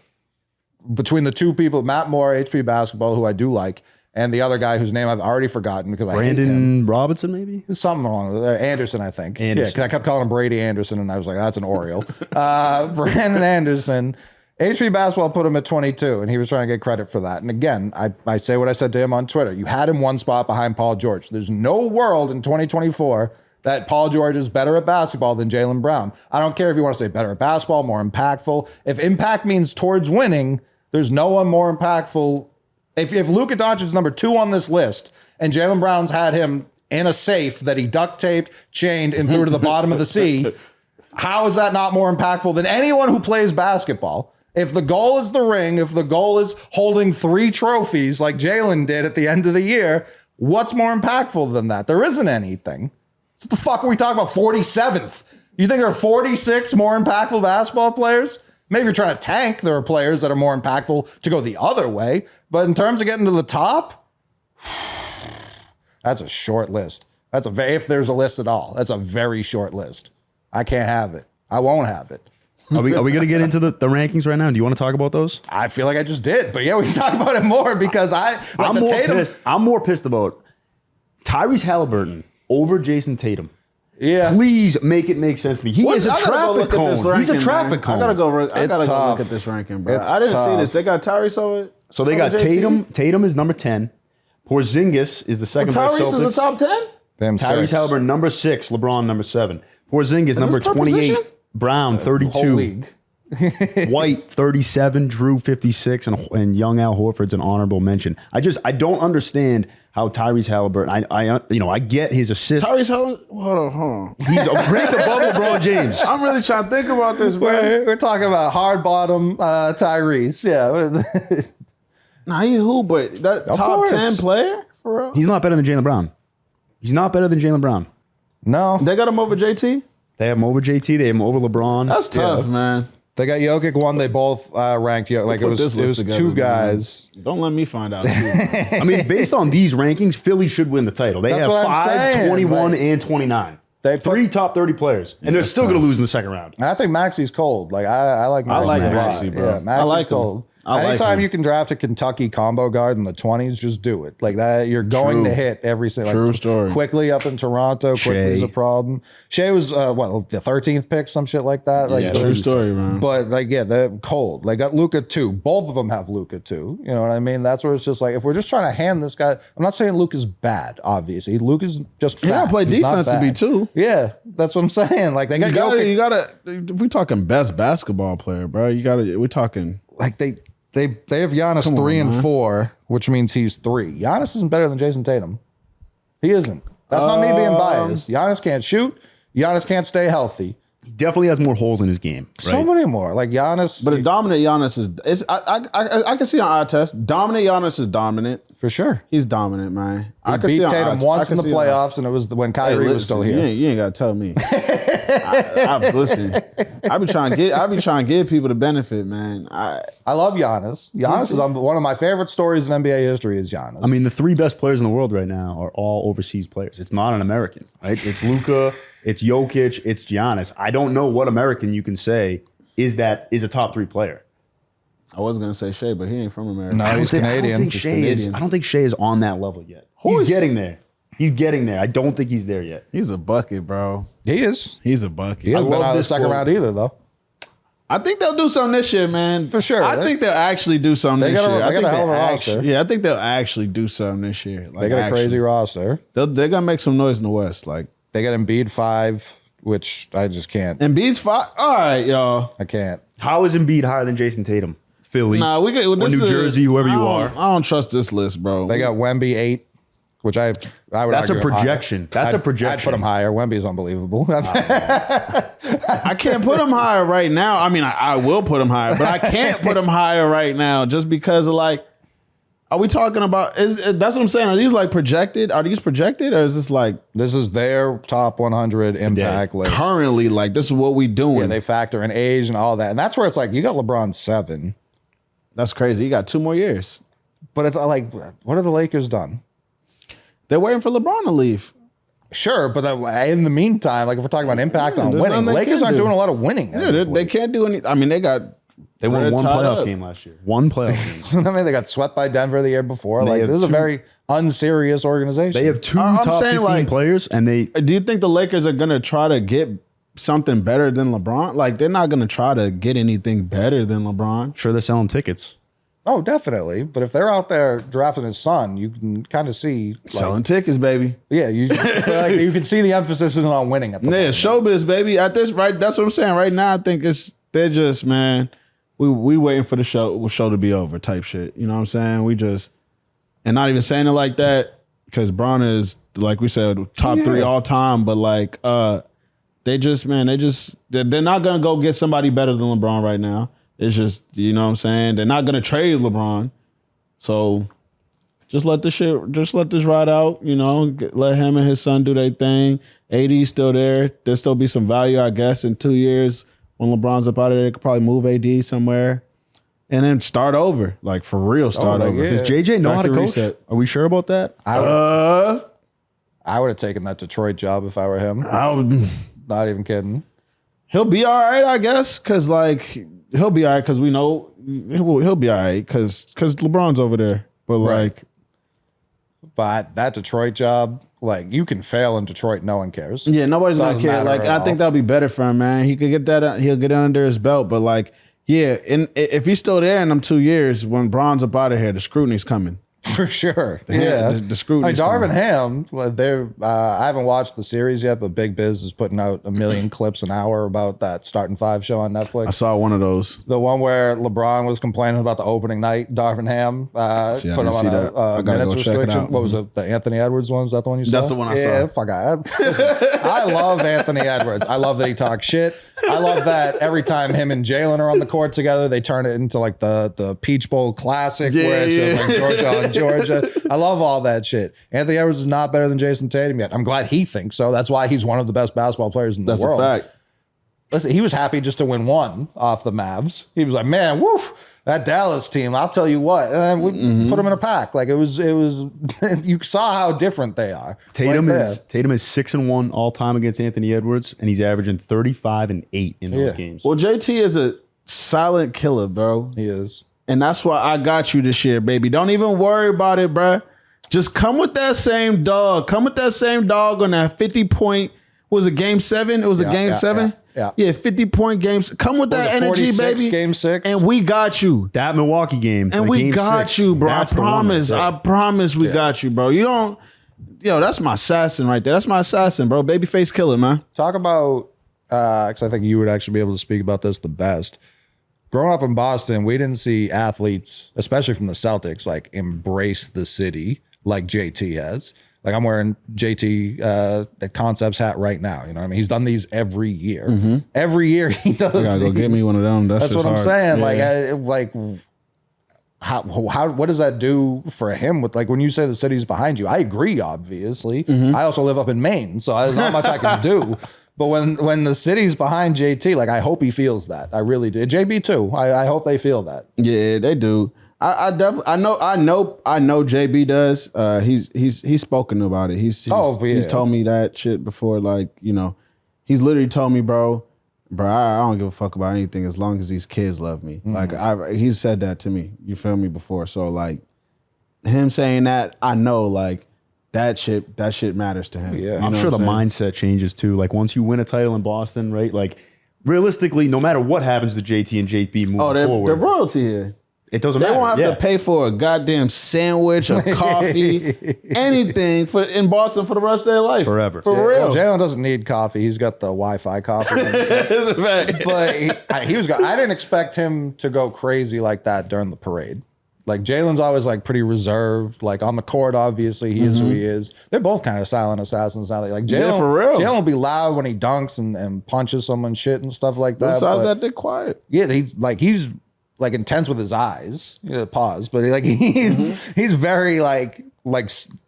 between the two people, Matt Moore, HP Basketball, who I do like, and the other guy whose name I've already forgotten because I hate him. Brandon Robinson, maybe? There's something wrong with it. Anderson, I think. Anderson. Yeah, because I kept calling him Brady Anderson, and I was like, that's an Oriole. Brandon Anderson. HP Basketball put him at 22, and he was trying to get credit for that. And again, I say what I said to him on Twitter. You had him one spot behind Paul George. There's no world in 2024 that Paul George is better at basketball than Jaylen Brown. I don't care if you want to say better at basketball, more impactful. If impact means towards winning, there's no one more impactful. If Luka Doncic is number 2 on this list and Jaylen Brown's had him in a safe that he duct taped, chained, and threw to the bottom of the sea, how is that not more impactful than anyone who plays basketball? If the goal is the ring, if the goal is holding 3 trophies like Jaylen did at the end of the year, what's more impactful than that? There isn't anything. What the fuck are we talking about? 47th? You think there are 46 more impactful basketball players? Maybe you're trying to tank. There are players that are more impactful to go the other way. But in terms of getting to the top, that's a short list. If there's a list at all, that's a very short list. I can't have it. I won't have it. Are we going to get into the rankings right now? Do you want to talk about those? I feel like I just did. But yeah, we can talk about it more because I'm more pissed about Tyrese Halliburton over Jason Tatum. Yeah. Please make it make sense to me. He is a traffic cone. He's a traffic cone. I gotta go look at this ranking, bro. I didn't see this. They got Tyrese over it. So they got Tatum. Tatum is number 10. Porzingis is the second best Celtics. Tyrese is the top 10? Tyrese Halliburton, number 6. LeBron, number 7. Porzingis, number 28. Brown, 32. White, 37. Drew, 56. And young Al Horford's an honorable mention. I don't understand how Tyrese Halliburton, I get his assist. Tyrese Halliburton, hold on. He's ranked above LeBron James. I'm really trying to think about this, bro. We're talking about hard bottom Tyrese. Yeah. Nah, he who? But that top 10 player? For real? He's not better than Jaylen Brown. He's not better than Jaylen Brown. No. They got him over JT? They have him over JT. They have him over LeBron. That's tough, man. They got Jokic one. They both ranked like it was together, 2 guys. Man. Don't let me find out. I mean, based on these rankings, Philly should win the title. They have 5, 21, and 29. They 3 top 30 players, and they're still going to lose in the second round. I think Maxi's cold. Like I like Maxi. I like Maxi, bro. Yeah, Maxi's like cold. I Anytime like you can draft a Kentucky combo guard in the 20s, just do it. Like that, you're going to hit every single. True story. Quickly up in Toronto, quickly is a problem. Shea was the 13th pick, some shit like that. Like true story, man. But they're cold. They got Luka 2. Both of them have Luka 2. You know what I mean? That's where it's just like if we're just trying to hand this guy. I'm not saying Luka's bad. Obviously, Luka's just fat. You gotta play defensively too. Yeah, that's what I'm saying. Like they got you gotta. We talking best basketball player, bro. We're talking like they have Giannis 3 and 4, which means he's 3. Giannis isn't better than Jason Tatum. He isn't. That's not me being biased. Giannis can't shoot. Giannis can't stay healthy. He definitely has more holes in his game. Right? So many more. Like Giannis. But a dominant Giannis is I can see on eye test. Dominant Giannis is dominant. For sure. He's dominant, man. I beat Tatum once in the playoffs, and it was when Kyrie was still here. You ain't gotta tell me. I was listening. I be trying to give people the benefit, man. I love Giannis. Giannis is one of my favorite stories in NBA history is Giannis. I mean, the 3 best players in the world right now are all overseas players. It's not an American, right? It's Luka, it's Jokic, it's Giannis. I don't know what American you can say is a top 3 player. I was gonna say Shea, but he ain't from America. No, he's Canadian. I don't think Shea is on that level yet. He's getting there. He's getting there. I don't think he's there yet. He's a bucket, bro. He is. He's a bucket. He hasn't been out of the second round either, though. I think they'll do something this year, man. For sure. I think they'll actually do something this year. They got a hell of a roster. Yeah, I think they'll actually do something this year. They got a crazy roster. They're gonna make some noise in the West. Like they got Embiid 5, which I just can't. Embiid's 5. All right, y'all. I can't. How is Embiid higher than Jason Tatum? Philly, nah, we get or New Jersey, whoever you are. I don't trust this list, bro. They got Wemby 8, which I would. That's a projection. That's a projection. I'd put him higher. Wemby's unbelievable. I can't put him higher right now. I mean, I will put him higher, but I can't put him higher right now just because of like. Are we talking about? That's what I'm saying. Are these like projected? Are these projected, or is this like this is their top 100 impact list currently? Like this is what we doing. Yeah, they factor in age and all that, and that's where it's like you got LeBron 7. That's crazy. You got 2 more years, but it's like, what have the Lakers done? They're waiting for LeBron to leave. Sure, but in the meantime, like if we're talking about impact on winning, the Lakers aren't doing a lot of winning. Yeah, they can't do any. I mean, they won one playoff game last year. One playoff game. I mean, they got swept by Denver the year before. Like, this is a very unserious organization. They have 2 top 15 players, and they. Do you think the Lakers are gonna try to get something better than LeBron? Like, they're not gonna try to get anything better than LeBron. Sure, they're selling tickets. Oh, definitely. But if they're out there drafting his son, you can kind of see selling tickets, baby. Yeah, you can see the emphasis isn't on winning at the moment. Showbiz, baby. At this right, that's what I'm saying. Right now, I think they're just, man. We waiting for the show to be over type shit. You know what I'm saying? We just, and not even saying it like that because Bron is, like we said, top 3 all time. But like, they're not gonna go get somebody better than LeBron right now. It's just, you know what I'm saying? They're not gonna trade LeBron. So just let this ride out, you know, let him and his son do their thing. AD's still there. There'll still be some value, I guess, in 2 years. When LeBron's up out of there, they could probably move AD somewhere and then start over. Like, for real, start over. Does JJ know how to coach? Reset. Are we sure about that? I would have taken that Detroit job if I were him. Not even kidding. He'll be all right, I guess, because, like, he'll be all right because we know he'll be all right because LeBron's over there. But, like... But that Detroit job, like, you can fail in Detroit, no one cares. Yeah, nobody's gonna care. Like, I think that'll be better for him, man. He could get that. He'll get it under his belt. But like, yeah, and if he's still there in them 2 years, when Bron's up out of here, the scrutiny coming. For sure. Yeah. The scrutiny. Darvin Ham, I haven't watched the series yet, but Big Biz is putting out 1 million clips an hour about that Starting 5 show on Netflix. I saw one of those. The one where LeBron was complaining about the opening night. Darvin Ham put him on a minutes restriction. What was it? The Anthony Edwards one? Is that the one you saw? That's the one I saw. Yeah, fuck. I love Anthony Edwards. I love that he talks shit. I love that every time him and Jalen are on the court together, they turn it into like the Peach Bowl Classic where it's like Georgia on Georgia. I love all that shit. Anthony Edwards is not better than Jason Tatum yet. I'm glad he thinks so. That's why he's one of the best basketball players in the world. That's a fact. Listen, he was happy just to win one off the Mavs. He was like, man, woo, that Dallas team, I'll tell you what. And then we put them in a pack. Like it was, you saw how different they are. Tatum is 6-1 all time against Anthony Edwards, and he's averaging 35 and 8 in those games. Well, JT is a silent killer, bro. He is. And that's why I got you this year, baby. Don't even worry about it, bro. Just come with that same dog. Come with that same dog on that 50-point. Was it game 7? It was a game 7? Yeah. 50-point games. Come with that energy, baby. Game 6. And we got you. That Milwaukee game. And we got you, bro. I promise. I promise we got you, bro. You don't... Yo, that's my assassin right there. That's my assassin, bro. Babyface killer, man. Talk about... because I think you would actually be able to speak about this the best. Growing up in Boston, we didn't see athletes, especially from the Celtics, like embrace the city like JT has. Like I'm wearing JT the Concepts hat right now. You know what I mean? He's done these every year. Every year he does. You gotta go get me one of them. That's what I'm saying. Yeah. Like how what does that do for him? With like when you say the city's behind you, I agree. Obviously, I also live up in Maine, so there's not much I can do. But when the city's behind JT, like I hope he feels that. I really do. JB too. I hope they feel that. Yeah, they do. I definitely I know JB does. He's spoken about it. He's told me that shit before. Like, you know, he's literally told me, bro, I don't give a fuck about anything as long as these kids love me. Like he's said that to me. You feel me before? So like him saying that, I know like that shit matters to him. Yeah, I'm sure the mindset changes too. Like once you win a title in Boston, right? Like realistically, no matter what happens to JT and JP moving forward, they're royalty here. It doesn't They matter. won't have to pay for a goddamn sandwich, a coffee, anything in Boston for the rest of their life. Forever. For real. Well, Jalen doesn't need coffee. He's got the Wi-Fi coffee. But he was. I didn't expect him to go crazy like that during the parade. Like Jalen's always like pretty reserved. Like on the court, obviously he is who he is. They're both kind of silent assassins now. Like Jalen, for real. Jalen will be loud when he dunks and punches someone shit and stuff like that. Besides that, they're quiet. Yeah, he's like intense with his eyes. Pause, but he's very like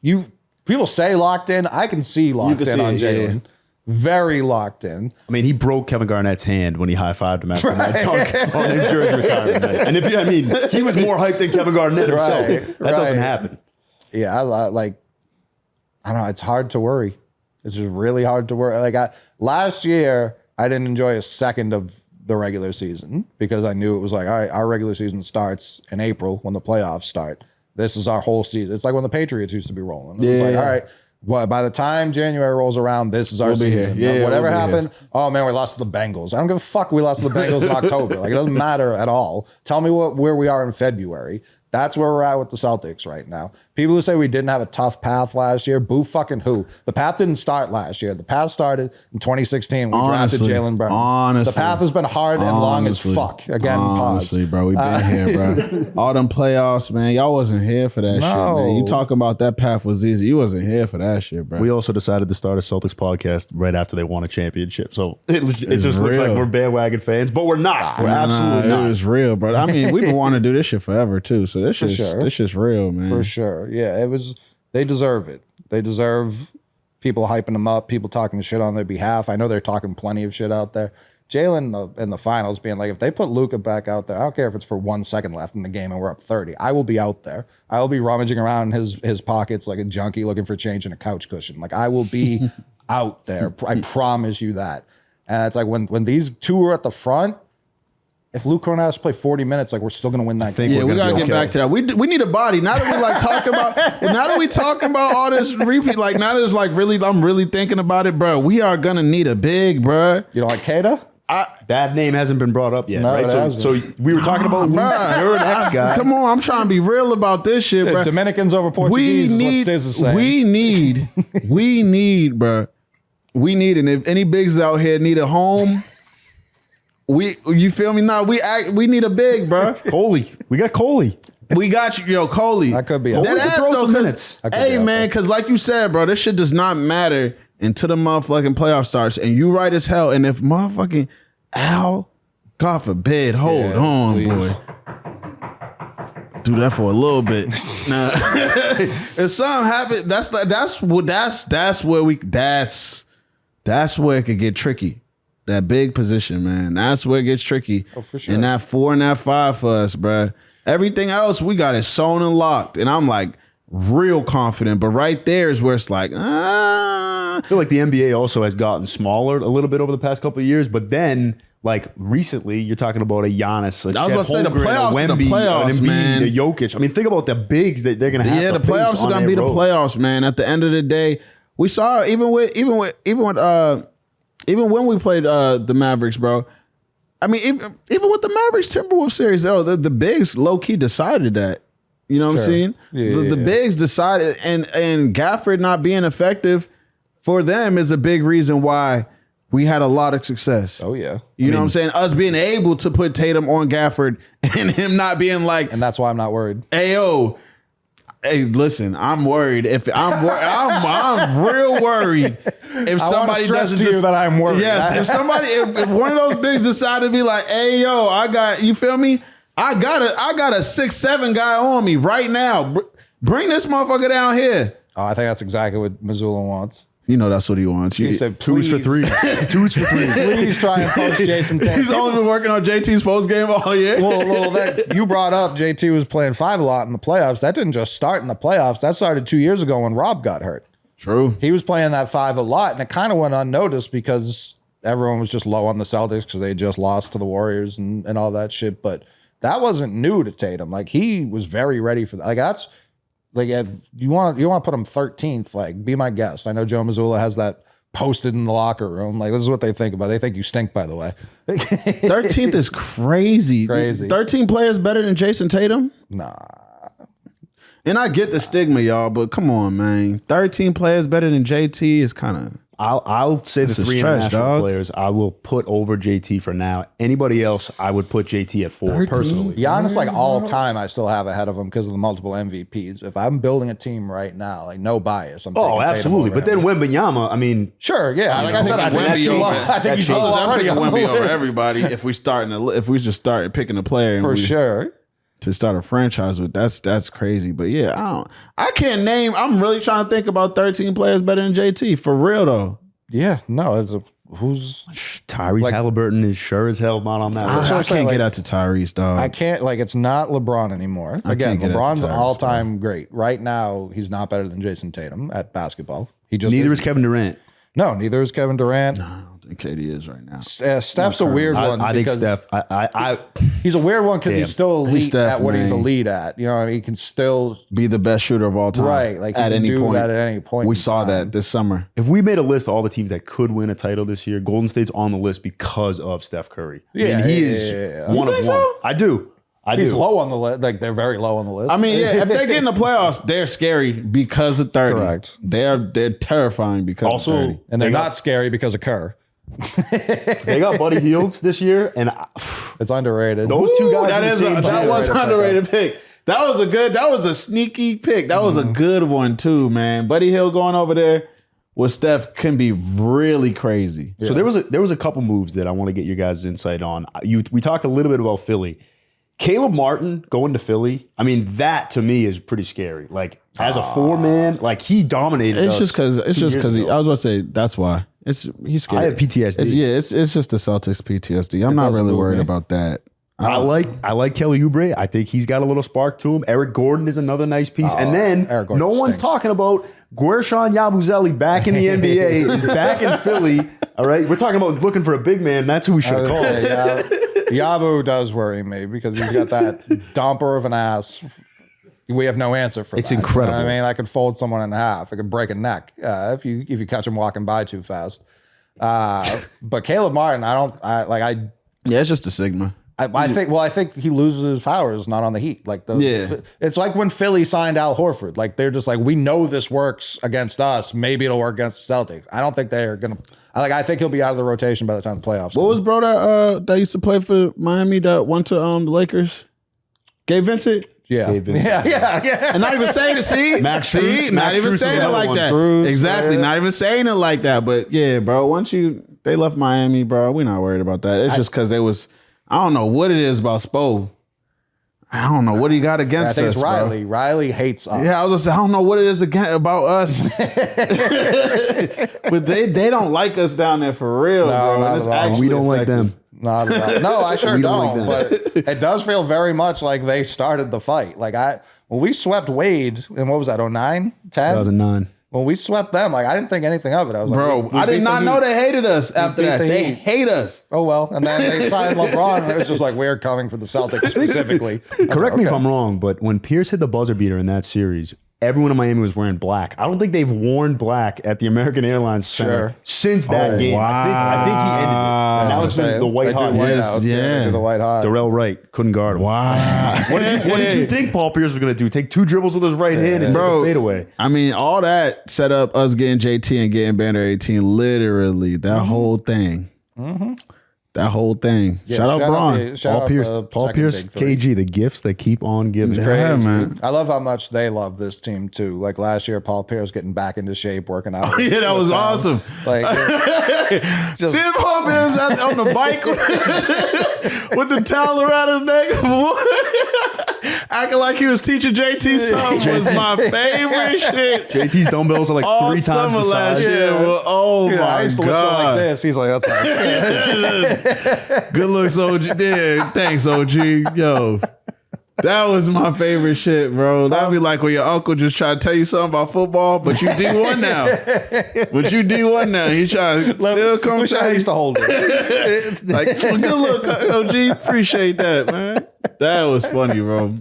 you. People say locked in. I can see locked in on Jalen. Very locked in. I mean, he broke Kevin Garnett's hand when he high-fived him after that dunk on his jersey retirement night. And he was more hyped than Kevin Garnett himself. That doesn't happen. Yeah, I don't know. It's hard to worry. It's just really hard to worry. Like last year, I didn't enjoy a second of the regular season because I knew it was like, all right, our regular season starts in April when the playoffs start. This is our whole season. It's like when the Patriots used to be rolling. It was like, all right, well, by the time January rolls around, this is our season. Whatever happened, oh man, we lost to the Bengals. I don't give a fuck we lost to the Bengals in October. Like it doesn't matter at all. Tell me where we are in February. That's where we're at with the Celtics right now. People who say we didn't have a tough path last year, boo fucking who. The path didn't start last year. The path started in 2016. We drafted Jalen Brown. Honestly. The path has been hard and long as fuck. Again, honestly, pause. Bro, we've been here, bro. All them playoffs, man. Y'all wasn't here for that shit, man. You talking about that path was easy. You wasn't here for that shit, bro. We also decided to start a Celtics podcast right after they won a championship. So it just looks like we're bandwagon fans, but we're not. We're absolutely not. It was real, bro. I mean, we've been wanting to do this shit forever, too. So this shit's real, man. For sure. Yeah, they deserve it. They deserve people hyping them up, people talking shit on their behalf. I know they're talking plenty of shit out there. Jalen in the finals being like, if they put Luka back out there, I don't care if it's for 1 second left in the game and we're up 30. I will be out there. I will be rummaging around in his pockets like a junkie looking for change in a couch cushion. Like I will be out there. I promise you that. And it's like when these two are at the front, if Luke Cornell has to play 40 minutes, like we're still gonna win that game. Yeah, we gotta get back to that. We need a body. Now that we like talking about, now that we talking about all this repeat, like now that it's like really, I'm really thinking about it, bro. We are gonna need a big, bro. You don't like Kata? That name hasn't been brought up yet, right? So we were talking about Luke. You're an ex-guy. Come on, I'm trying to be real about this shit, bro. Dominicans over Portuguese is what Stiz is saying. We need, bro. We need, and if any bigs out here need a home. You feel me? Nah, we need a big, bro. Coley. We got Coley. We got you, yo, Coley. That could be. Throw some minutes. Hey, man, because like you said, bro, this shit does not matter until the motherfucking playoff starts. And you right as hell. And if motherfucking Al, God forbid, hold on, please. Boy. Do that for a little bit. Now, if something happens, that's where it could get tricky. That big position, man. That's where it gets tricky. Oh, for sure. And that 4 and that 5 for us, bro. Everything else, we got it sewn and locked. And I'm like real confident. But right there is where it's like, I feel like the NBA also has gotten smaller a little bit over the past couple of years. But then, like recently, you're talking about a Giannis, a I was about to say the playoffs, an Embiid, man. A Jokic. I mean, think about the bigs that they're going to have. Yeah, the playoffs are going to be the playoffs, man. At the end of the day, we saw even when we played the Mavericks, bro. I mean, even with the Mavericks Timberwolves series, the bigs low key decided that. You know what I'm saying? Yeah, the bigs decided, and Gafford not being effective for them is a big reason why we had a lot of success. Oh yeah, you know what I'm saying? Us being able to put Tatum on Gafford and him not being like, and that's why I'm not worried. Ayo. Hey, listen, I'm worried. I'm real worried. If somebody doesn't to you that I'm worried. Yes, if one of those bigs decide to be like, hey yo, you feel me? I got a 6'7" guy on me right now. Bring this motherfucker down here. Oh, I think that's exactly what Mazzulla wants. You know that's what he wants. He said, twos for threes. Twos for threes. Please try and post Jason Tatum. He's only been working on JT's post game all year. Well, you brought up JT was playing 5 a lot in the playoffs. That didn't just start in the playoffs. That started 2 years ago when Rob got hurt. True. He was playing that 5 a lot, and it kind of went unnoticed because everyone was just low on the Celtics because they just lost to the Warriors and all that shit. But that wasn't new to Tatum. Like, he was very ready for that. Like, that's like, if you want to put him 13th, like, be my guest. I know Joe Mazzulla has that posted in the locker room. Like, this is what they think about. They think you stink, by the way. 13th is crazy. 13 players better than Jason Tatum? Nah. And I get the stigma, y'all, but come on, man. 13 players better than JT is kind of... I'll say the three international players I will put over JT for now. Anybody else, I would put JT at 4 13? Personally. Giannis, like all time, I still have ahead of him because of the multiple MVPs. If I'm building a team right now, like no bias, I'm taking absolutely. But then Wembanyama, I mean, sure, yeah. Like I said, I think he's too low. I think he's already on Wemby over everybody. If we just start picking a player, for sure. To start a franchise with, that's crazy. But yeah, I can't name. I'm really trying to think about 13 players better than JT for real though. Yeah, no, who's Tyrese Halliburton is sure as hell not on that list. I can't get out to Tyrese, dog. I can't, it's not LeBron anymore. Again, LeBron's all-time great. Right now, he's not better than Jason Tatum at basketball. Neither is Kevin Durant. No, neither is Kevin Durant. No, I don't think KD is right now. Steph's a weird one. I think Steph. He's a weird one because he's still elite at what he's elite at. You know, I mean, he can still be the best shooter of all time. Right, like at any point. That at any point. We saw that this summer. If we made a list of all the teams that could win a title this year, Golden State's on the list because of Steph Curry. Yeah, I mean, he is one of one. So? I do. He's low on the list. Like, they're very low on the list. I mean, yeah, if they get in the playoffs, they're scary because of 30. Correct. They're terrifying because of 30. And they're not scary because of Kerr. They got Buddy Hield this year, and it's underrated. Those two guys. That was an underrated pick. That was a sneaky pick. That was a good one too, man. Buddy Hield going over there with Steph can be really crazy. Yeah. So there was a couple moves that I want to get your guys' insight on. We talked a little bit about Philly. Caleb Martin going to Philly, I mean, that to me is pretty scary. Like, as a 4-man, like, he dominated us. It's just because I was about to say, that's why. He's scared. I have PTSD. It's just the Celtics PTSD. I'm not really worried about that. I like Kelly Oubre. I think he's got a little spark to him. Eric Gordon is another nice piece. And then no one's talking about Guerschon Yabusele back in the NBA, is back in Philly. All right, we're talking about looking for a big man. That's who we should have called. Yabu does worry me because he's got that dumper of an ass. We have no answer for that. It's incredible. I mean, I could fold someone in half. I could break a neck if you catch him walking by too fast. But Caleb Martin, yeah, it's just a Sigma. I think he loses his powers not on the Heat. It's like when Philly signed Al Horford. Like, they're just like, we know this works against us. Maybe it'll work against the Celtics. I don't think they're gonna. I think he'll be out of the rotation by the time the playoffs. What was bro that used to play for Miami that went to the Lakers? Gabe Vincent. Yeah. And not even saying it. See, Max not even saying it like that. Exactly, not even saying it like that. But yeah, bro. They left Miami, bro. We're not worried about that. It's just because they was. I don't know what it is about Spo. I don't know what he got against us. I think it's Riley. Bro. Riley hates us. Yeah, I was gonna say, I don't know what it is about us. But they don't like us down there for real, bro. Not at all. We don't like them. Not at all. No, I sure don't. But it does feel very much like they started the fight. Like when we swept Wade, and what was that, 09? 10? 2009. When we swept them, like, I didn't think anything of it. I was like, I did not know they hated us after that. They hate us. Oh, well. And then they signed LeBron, and it was just like, we're coming for the Celtics specifically. Correct me if I'm wrong, but when Pierce hit the buzzer beater in that series, everyone in Miami was wearing black. I don't think they've worn black at the American Airlines Center since that game. Wow. I think he ended it. And now it's been the white hot. The white hot. Darrell Wright couldn't guard him. Wow. What did you think Paul Pierce was going to do? Take 2 dribbles with his right hand and take a fadeaway? I mean, all that set up us getting JT and getting Banner 18. Literally, that whole thing. Mm-hmm. That whole thing. Yeah, shout out Braun. Paul Pierce, KG, the gifts that keep on giving. Yeah, man. I love how much they love this team too. Like last year, Paul Pierce getting back into shape, working out. Oh, yeah, that was awesome. Like, seeing Paul Pierce on the bike with the towel around his neck, acting like he was teaching JT something was my favorite shit. JT's dumbbells are like all 3 times the size. Well, I used to lift it like this. He's like, that's nice. Good looks, OG. Yeah, thanks, OG. Yo, that was my favorite shit, bro. That'd be like when your uncle just try to tell you something about football, but you D1 now. He trying to still come. Wish I used to hold it. Like, good look, OG. Appreciate that, man. That was funny, bro.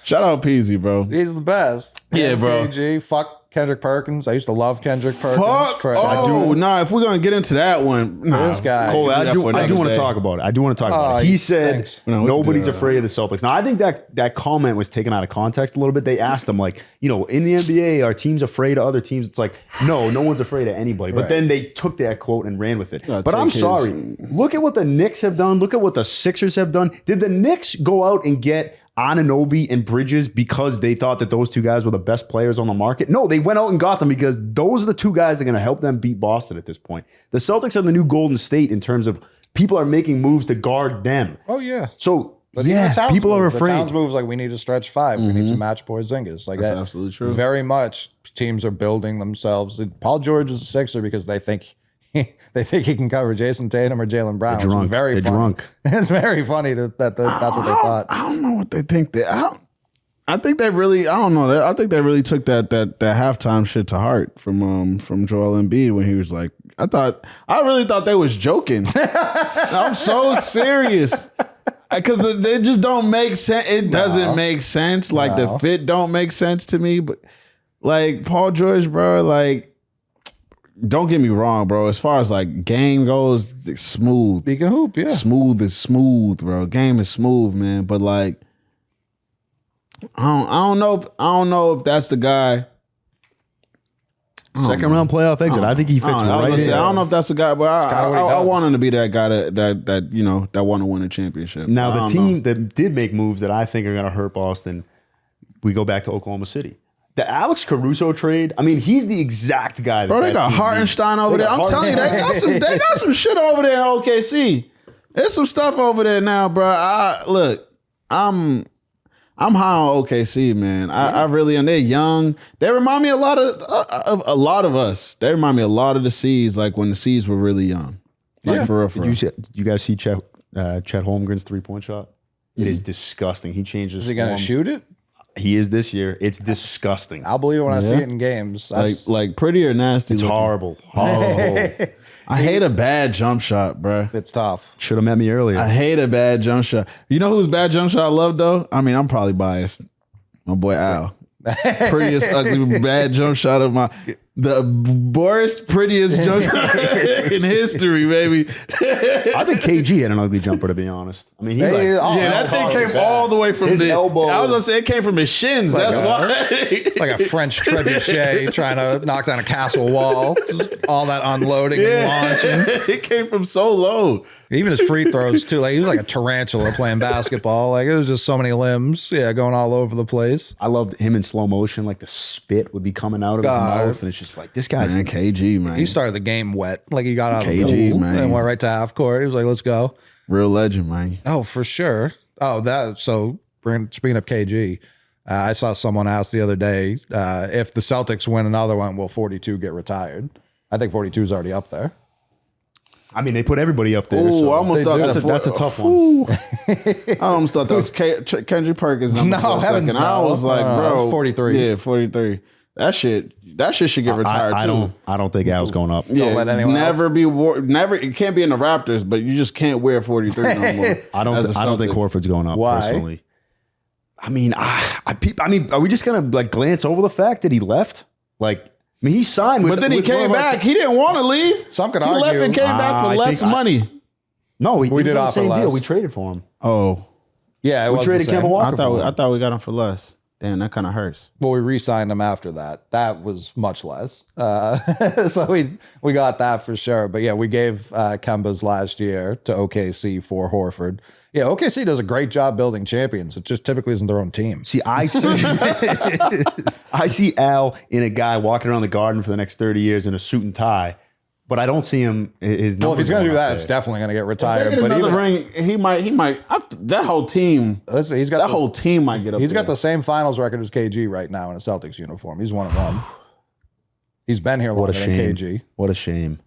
Shout out Peasy, bro. He's the best. Yeah, bro. PG, fuck Kendrick Perkins. I used to love Kendrick Perkins. If we're gonna get into that one, this guy. Cole, I do want to talk about it. He said nobody's afraid of the Celtics. Now, I think that comment was taken out of context a little bit. They asked him, like, in the NBA, are teams afraid of other teams? It's like, no one's afraid of anybody. But then they took that quote and ran with it. But I'm sorry. Look at what the Knicks have done. Look at what the Sixers have done. Did the Knicks go out and get Anunoby and Bridges because they thought that those two guys were the best players on the market? No, they went out and got them because those are the two guys that are going to help them beat Boston at this point. The Celtics are the new Golden State in terms of people are making moves to guard them. Oh, yeah. So, people are afraid. The Towns moves like we need to stretch 5. We need to match Porzingis. Like that's absolutely true. Very much teams are building themselves. Paul George is a Sixer because they think he can cover Jason Tatum or Jaylen Brown. They're drunk. Very They're funny. drunk. It's very funny that's what they thought. I don't know what they think. I think they really. I don't know. I think they really took that halftime shit to heart from Joel Embiid when he was like, I really thought they was joking. I'm so serious. Because they just don't make sense. It doesn't make sense. Like the fit don't make sense to me. But like Paul George, bro, like, don't get me wrong, bro. As far as like game goes, it's smooth. He can hoop, yeah. Smooth is smooth, bro. Game is smooth, man. But like, I don't know if that's the guy. Second round playoff exit. I think he fits right in. I don't know if that's the guy, but I want him to be that guy that want to win a championship. Now, the team that did make moves that I think are going to hurt Boston, we go back to Oklahoma City. The Alex Caruso trade, I mean, he's the exact guy. Bro, they got Hartenstein over there. I'm telling you, they got some shit over there in OKC. There's some stuff over there now, bro. I'm high on OKC, man. I really am. They're young. They remind me a lot of us. They remind me a lot of the C's, like when the C's were really young. Like for real. Did you guys see Chet Holmgren's 3-point shot? It is disgusting. He changes. Is he going to shoot it? He is this year. It's disgusting. I'll believe it when I see it in games. Like pretty or nasty. It's horrible. Horrible. I hate a bad jump shot, bro. It's tough. Should have met me earlier. I hate a bad jump shot. You know whose bad jump shot I love though? I mean, I'm probably biased. My boy Al. Prettiest ugly bad jump shot of the worst prettiest jump shot in history, baby. I think KG had an ugly jumper, to be honest. I mean, that thing came all the way from his elbow. I was gonna say it came from his shins. That's why. Like a French trebuchet trying to knock down a castle wall. Just all that unloading and launching. It came from so low. Even his free throws too. Like he was like a tarantula playing basketball. Like it was just so many limbs. Yeah, going all over the place. I loved him in slow motion. Like the spit would be coming out of his mouth, and it's just like this guy's KG, man. He started the game wet. Like he got out of KG, the pool man, and went right to half court. He was like, "Let's go." Real legend, man. Oh, for sure. Oh, speaking of KG, I saw someone ask the other day if the Celtics win another one, will 42 get retired? I think 42 is already up there. I mean, they put everybody up there. Ooh, I almost thought that's a tough one. I almost thought that was Kendrick Perkins. No, heavens no. I was like, bro, 43. Yeah, 43. That shit should get retired too. I don't think Al's going up. Yeah, don't let anyone never. It can't be in the Raptors, but you just can't wear 43 no more. I don't think Horford's going up. Why? Personally. I mean, are we just gonna like glance over the fact that he left? Like, I mean, he signed with, but then he came back. He didn't want to leave. Some could he argue. left and came back for less money. No, we did offer offer the same less. deal. We traded for him. Oh, yeah, we traded Kemba Walker. I thought we got him for less. Damn, that kind of hurts. Well, we re-signed him after that. That was much less. So we got that for sure. But yeah, we gave Kemba's last year to OKC for Horford. Yeah, OKC does a great job building champions. It just typically isn't their own team. See, I see Al in a guy walking around the Garden for the next 30 years in a suit and tie, but I don't see him. Well, if he's going to do that, it's definitely going to get retired. But another ring, he might. That whole team. Listen, whole team might get up. He's got the same finals record as KG right now in a Celtics uniform. He's one of them. He's been here longer than KG. What a shame.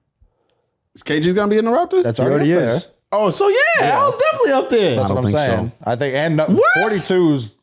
Is KG's going to be in the Raptors? That's already up there. Oh, so yeah, Al's definitely up there. That's what I'm saying. So. I think, and 42's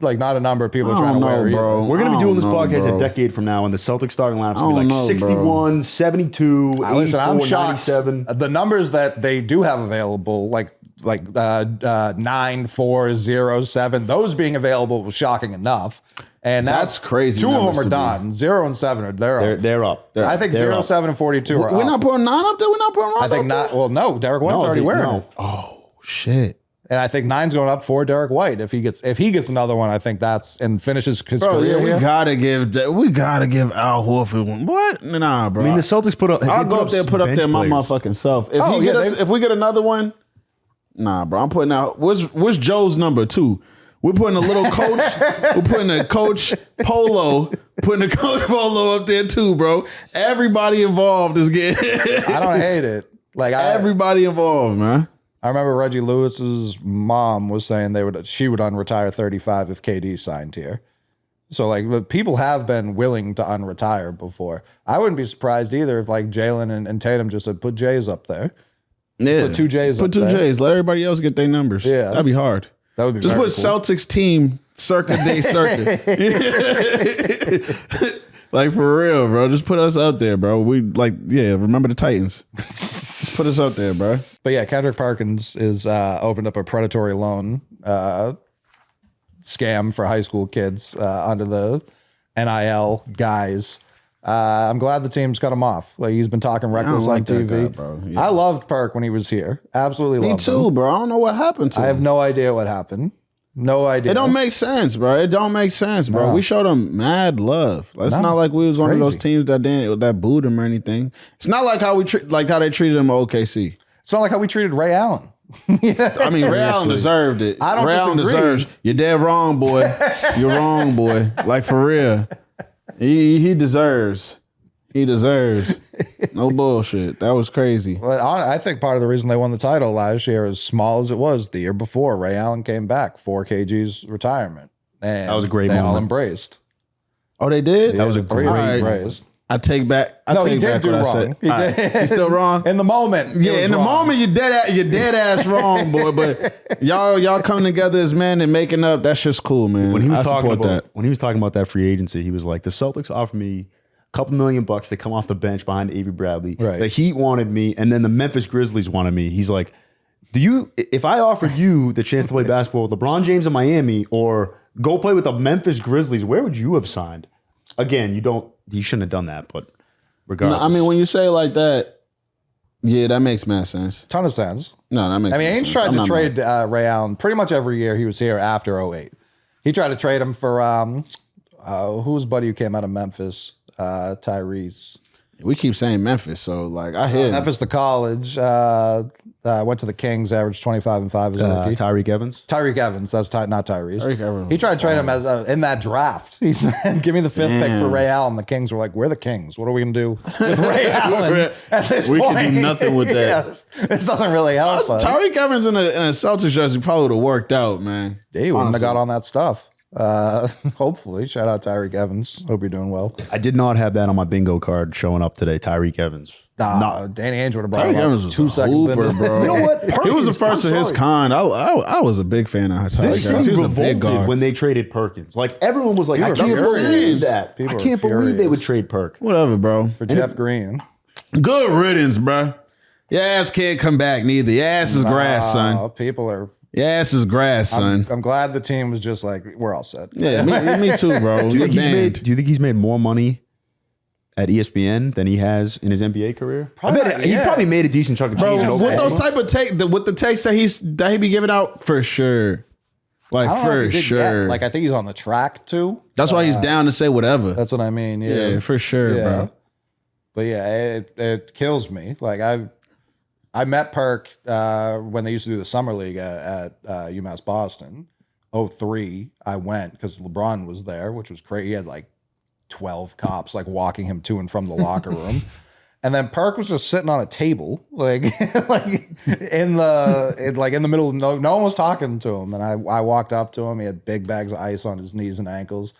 like not a number of people are trying to wear. Bro. We're going to be doing this podcast a decade from now, and the Celtics starting lineups will be like 61, 72, 84, listen, I'm shocked. 97. The numbers that they do have available, like 9, 4, 0, 7, those being available was shocking enough. And that's crazy. Two of them are done. 0 and 7 they're up. I think 0, 7, and 42 are up. We're not putting 9 up there. We're not putting Rondo I think up not. there? Well, no. Derek White's already wearing it. Oh shit. And I think 9's going up for Derek White. If he gets another one, I think and finishes his career. Yeah, we gotta give Al Horford one. What? Nah, bro. I mean, the Celtics I'll go up there and put up there my motherfucking self. If we get another one, nah, bro. I'm putting out. What's Joe's number 2? We're putting a little coach. We're putting a coach Polo. Putting a coach Polo up there too, bro. Everybody involved is getting. I don't hate it. Like everybody involved, man. I remember Reggie Lewis's mom was saying she would unretire 35 if KD signed here. So like people have been willing to unretire before. I wouldn't be surprised either if like Jalen and Tatum just said put Jays up there. Yeah, put 2 Jays. Put 2 Jays. Let everybody else get their numbers. Yeah, that'd be hard. That would be just put cool. Celtics team circa day circa. Like for real, bro. Just put us out there, bro. We remember the Titans. Put us out there, bro. But yeah, Kendrick Perkins is opened up a predatory loan scam for high school kids under the NIL guys. I'm glad the team's cut him off. Like he's been talking reckless on TV. Guy, bro. Yeah. I loved Perk when he was here. Absolutely loved him. Me too, bro. I don't know what happened to him. I have no idea what happened. No idea. It don't make sense, bro. It don't make sense, bro. No. We showed him mad love. It's not like we was one of those teams that booed him or anything. It's not like how how they treated him at OKC. It's not like how we treated Ray Allen. I mean, Ray Allen deserved it. I don't Ray Allen disagree. deserves. You're dead wrong, boy. You're wrong, boy. Like for real. He deserves. He deserves. No bullshit. That was crazy. Well, I think part of the reason they won the title last year, as small as it was the year before, Ray Allen came back for KG's retirement. And that was a great they moment. all embraced. Oh, they did? That was a great embrace. I take back. He did do wrong. He did. He's still wrong. In the moment. Yeah, in the moment you're dead ass wrong, boy. But y'all coming together as men and making up. That's just cool, man. When he was talking about that free agency, he was like, the Celtics offered me $2 million to come off the bench behind Avery Bradley. Right. The Heat wanted me, and then the Memphis Grizzlies wanted me. He's like, if I offered you the chance to play basketball with LeBron James in Miami or go play with the Memphis Grizzlies, where would you have signed? Again, you shouldn't have done that, but regardless. No, I mean, when you say it like that, yeah, that makes mad sense. Ton of sense. No, that makes Ainge sense. tried to trade Ray Allen pretty much every year he was here after 2008. He tried to trade him for, who's buddy who came out of Memphis? Tyrese. We keep saying Memphis, so like I hear Memphis, the college. Went to the Kings, averaged 25 and 5 as a rookie. Tyreek Evans. Tyreek Evans. That's not Tyrese. Tyreek Evans. He tried to trade him as in that draft. He said, "Give me the 5th pick for Ray Allen." The Kings were like, "We're the Kings. What are we gonna do with Ray Allen at this we point?" can do nothing with that. Yes, this doesn't really help us. Tyreek Evans in a Celtics jersey probably would have worked out, man. He wouldn't have got on that stuff. Hopefully, shout out Tyreek Evans. Hope you're doing well. I did not have that on my bingo card showing up today. Tyreek Evans. Danny Ainge would have brought Tyreek him Evans up was 2 a seconds hooper, in. bro. You know what? He was the first of his kind. I was a big fan of Tyreek This Evans. He team was a big revolted guard. when they traded Perkins. Like everyone was like, I People can't were believe furious. that. People I were can't believe they furious. would trade Perk. Whatever, bro. For Jeff Green. Good riddance, bro. Your ass can't come back neither. Your ass is grass, son. People are. Your ass is grass, son. I'm glad the team was just like, we're all set. Yeah, me too, bro. Do you think he's made more money at ESPN than he has in his NBA career? Probably, He probably made a decent chunk of Bro, change. with those type of with the takes that he be giving out, for sure. Like I don't know if for he did sure. yet. Like I think he's on the track too. That's why he's down to say whatever. That's what I mean. Yeah, for sure, bro. But yeah, it kills me. Like I met Perk when they used to do the summer league at UMass Boston. 2003, I went because LeBron was there, which was crazy. He had like 12 cops like walking him to and from the locker room. And then Perk was just sitting on a table, like in the middle. No one was talking to him. And I walked up to him. He had big bags of ice on his knees and ankles.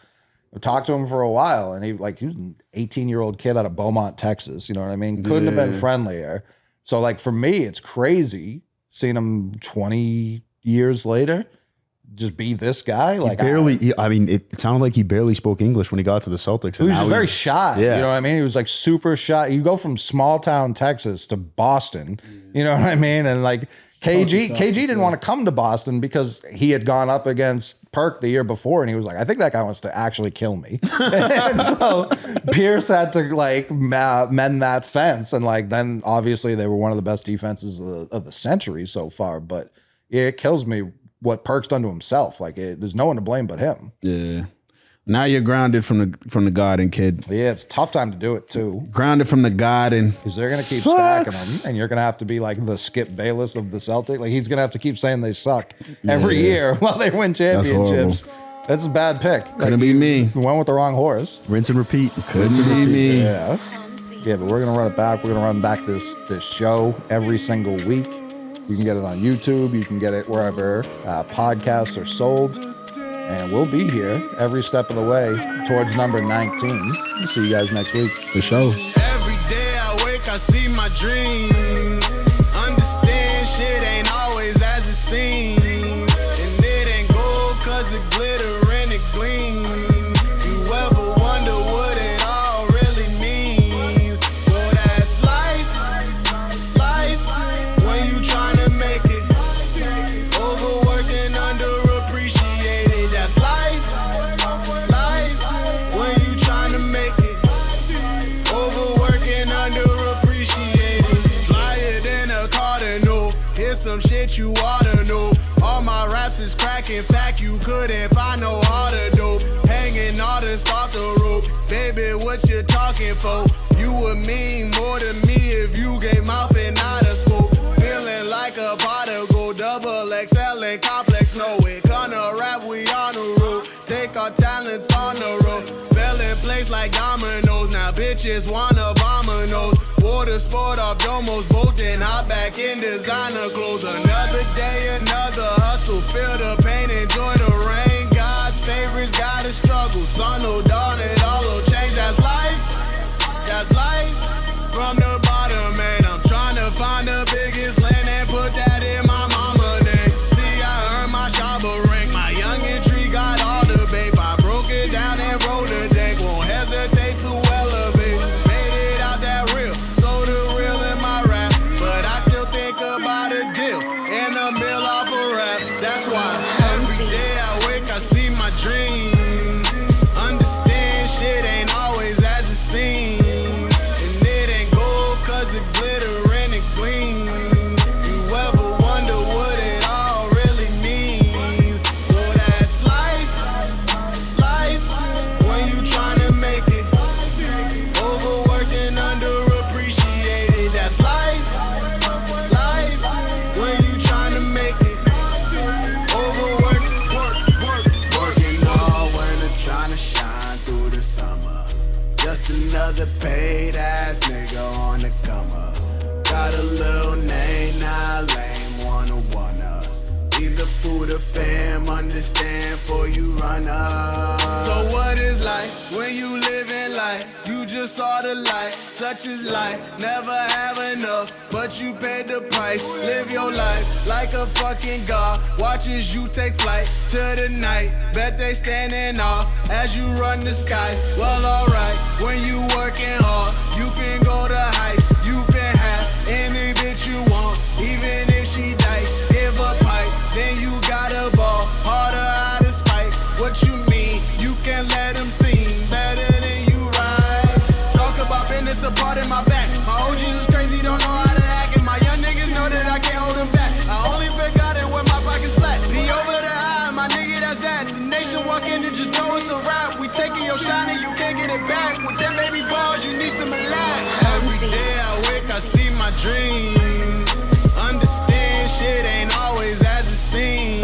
I talked to him for a while, and he was an 18-year-old kid out of Beaumont, Texas. You know what I mean? Couldn't have been friendlier. So like for me, it's crazy seeing him 20 years later just be this guy. Like it sounded like he barely spoke English when he got to the Celtics. He was just very shy. Yeah. You know what I mean? He was like super shy. You go from small town Texas to Boston. You know what I mean? And like KG didn't want to come to Boston because he had gone up against Perk the year before, and he was like, I think that guy wants to actually kill me. And so Pierce had to like mend that fence, and like then obviously they were one of the best defenses of the century so far. But it kills me what Perk's done to himself. Like there's no one to blame but him. Yeah. Now you're grounded from the Garden, kid. Yeah, it's a tough time to do it too. Grounded from the Garden. Because they're going to keep stacking them, and you're going to have to be like the Skip Bayless of the Celtics. Like he's going to have to keep saying they suck every year while they win championships. That's a bad pick. Couldn't be me. Went with the wrong horse. Rinse and repeat. Couldn't be me. Yeah. Yeah, but we're going to run it back. We're going to run back this show every single week. You can get it on YouTube. You can get it wherever podcasts are sold. And we'll be here every step of the way towards number 19. We'll see you guys next week. For sure. Every day I wake, I see my dreams. Understand shit ain't always as it seems. And it ain't gold cause it glitter and it gleams. You ever wonder what it all really means? Well, that's life. Life. When you tryna make it. Overworking, underappreciated. That's life. Life. When you tryna make it. Overworking, underappreciated. Flyer than a cardinal. Here's some shit you oughta know. All my raps is cracking. Fact you couldn't find no harder dope. Hanging artists off the rope. Baby, what you talking for? You would mean more to me if you gave mouth and not a spoke. Feeling like a prodigal, double XL and complex. No, it gonna rap, we on the road. Take our talents on the road. Fell in place like dominoes. Now bitches wanna bomb-a-nose. Water sport off domos, bolting hop back in designer clothes. Another day, another hustle. Feel the pain, enjoy the rain. God's favorites gotta struggle. Sun will dawn, it all will change. That's life. That's life. From the bottom, man, I'm trying to find the biggest land and put that in my mama name. See, I earned my Shabba rank. My young tree got all the babe. I broke it down and rolled the deck. Won't hesitate to elevate. Made it out that real. So the real in my rap. But I still think about a deal. And a meal off a rap. That's why every day I wake, I see my dreams. Understand shit ain't always as it seems. Cause it glitter and it gleams. You ever wonder what it all really means? Well, that's life. Life. When you tryna make it. Overworking, underappreciated. That's life. Life. When you tryna make it. Working all winter, tryna shine through the summer. Just another paid ass nigga on the come up. Got a little name, now lame, wanna. Either food or fam, understand for you run up. So what is life when you living life? You just saw the light, such is life. Never have enough, but you paid the price. Live your life like a fucking god. Watch as you take flight to the night. Bet they standing off as you run the sky. Well, alright, when you working hard, you can go to heights. You can have any bitch you want, even if she died. Give a pipe, then you got a ball. Harder out of spite. What you mean? You can let them sing better than you ride. Talk about business apart in my back. My OGs is crazy, don't know how to act. And my young niggas know that I can't hold them back. I only forgot it when my pocket's flat. Be over the high, my nigga, that's that. The nation walk in and just know it's a rap. We taking your shine and you can't get it back. With them baby balls, you need some alive. Every day I wake, I see my dreams. Understand shit ain't always as it seems.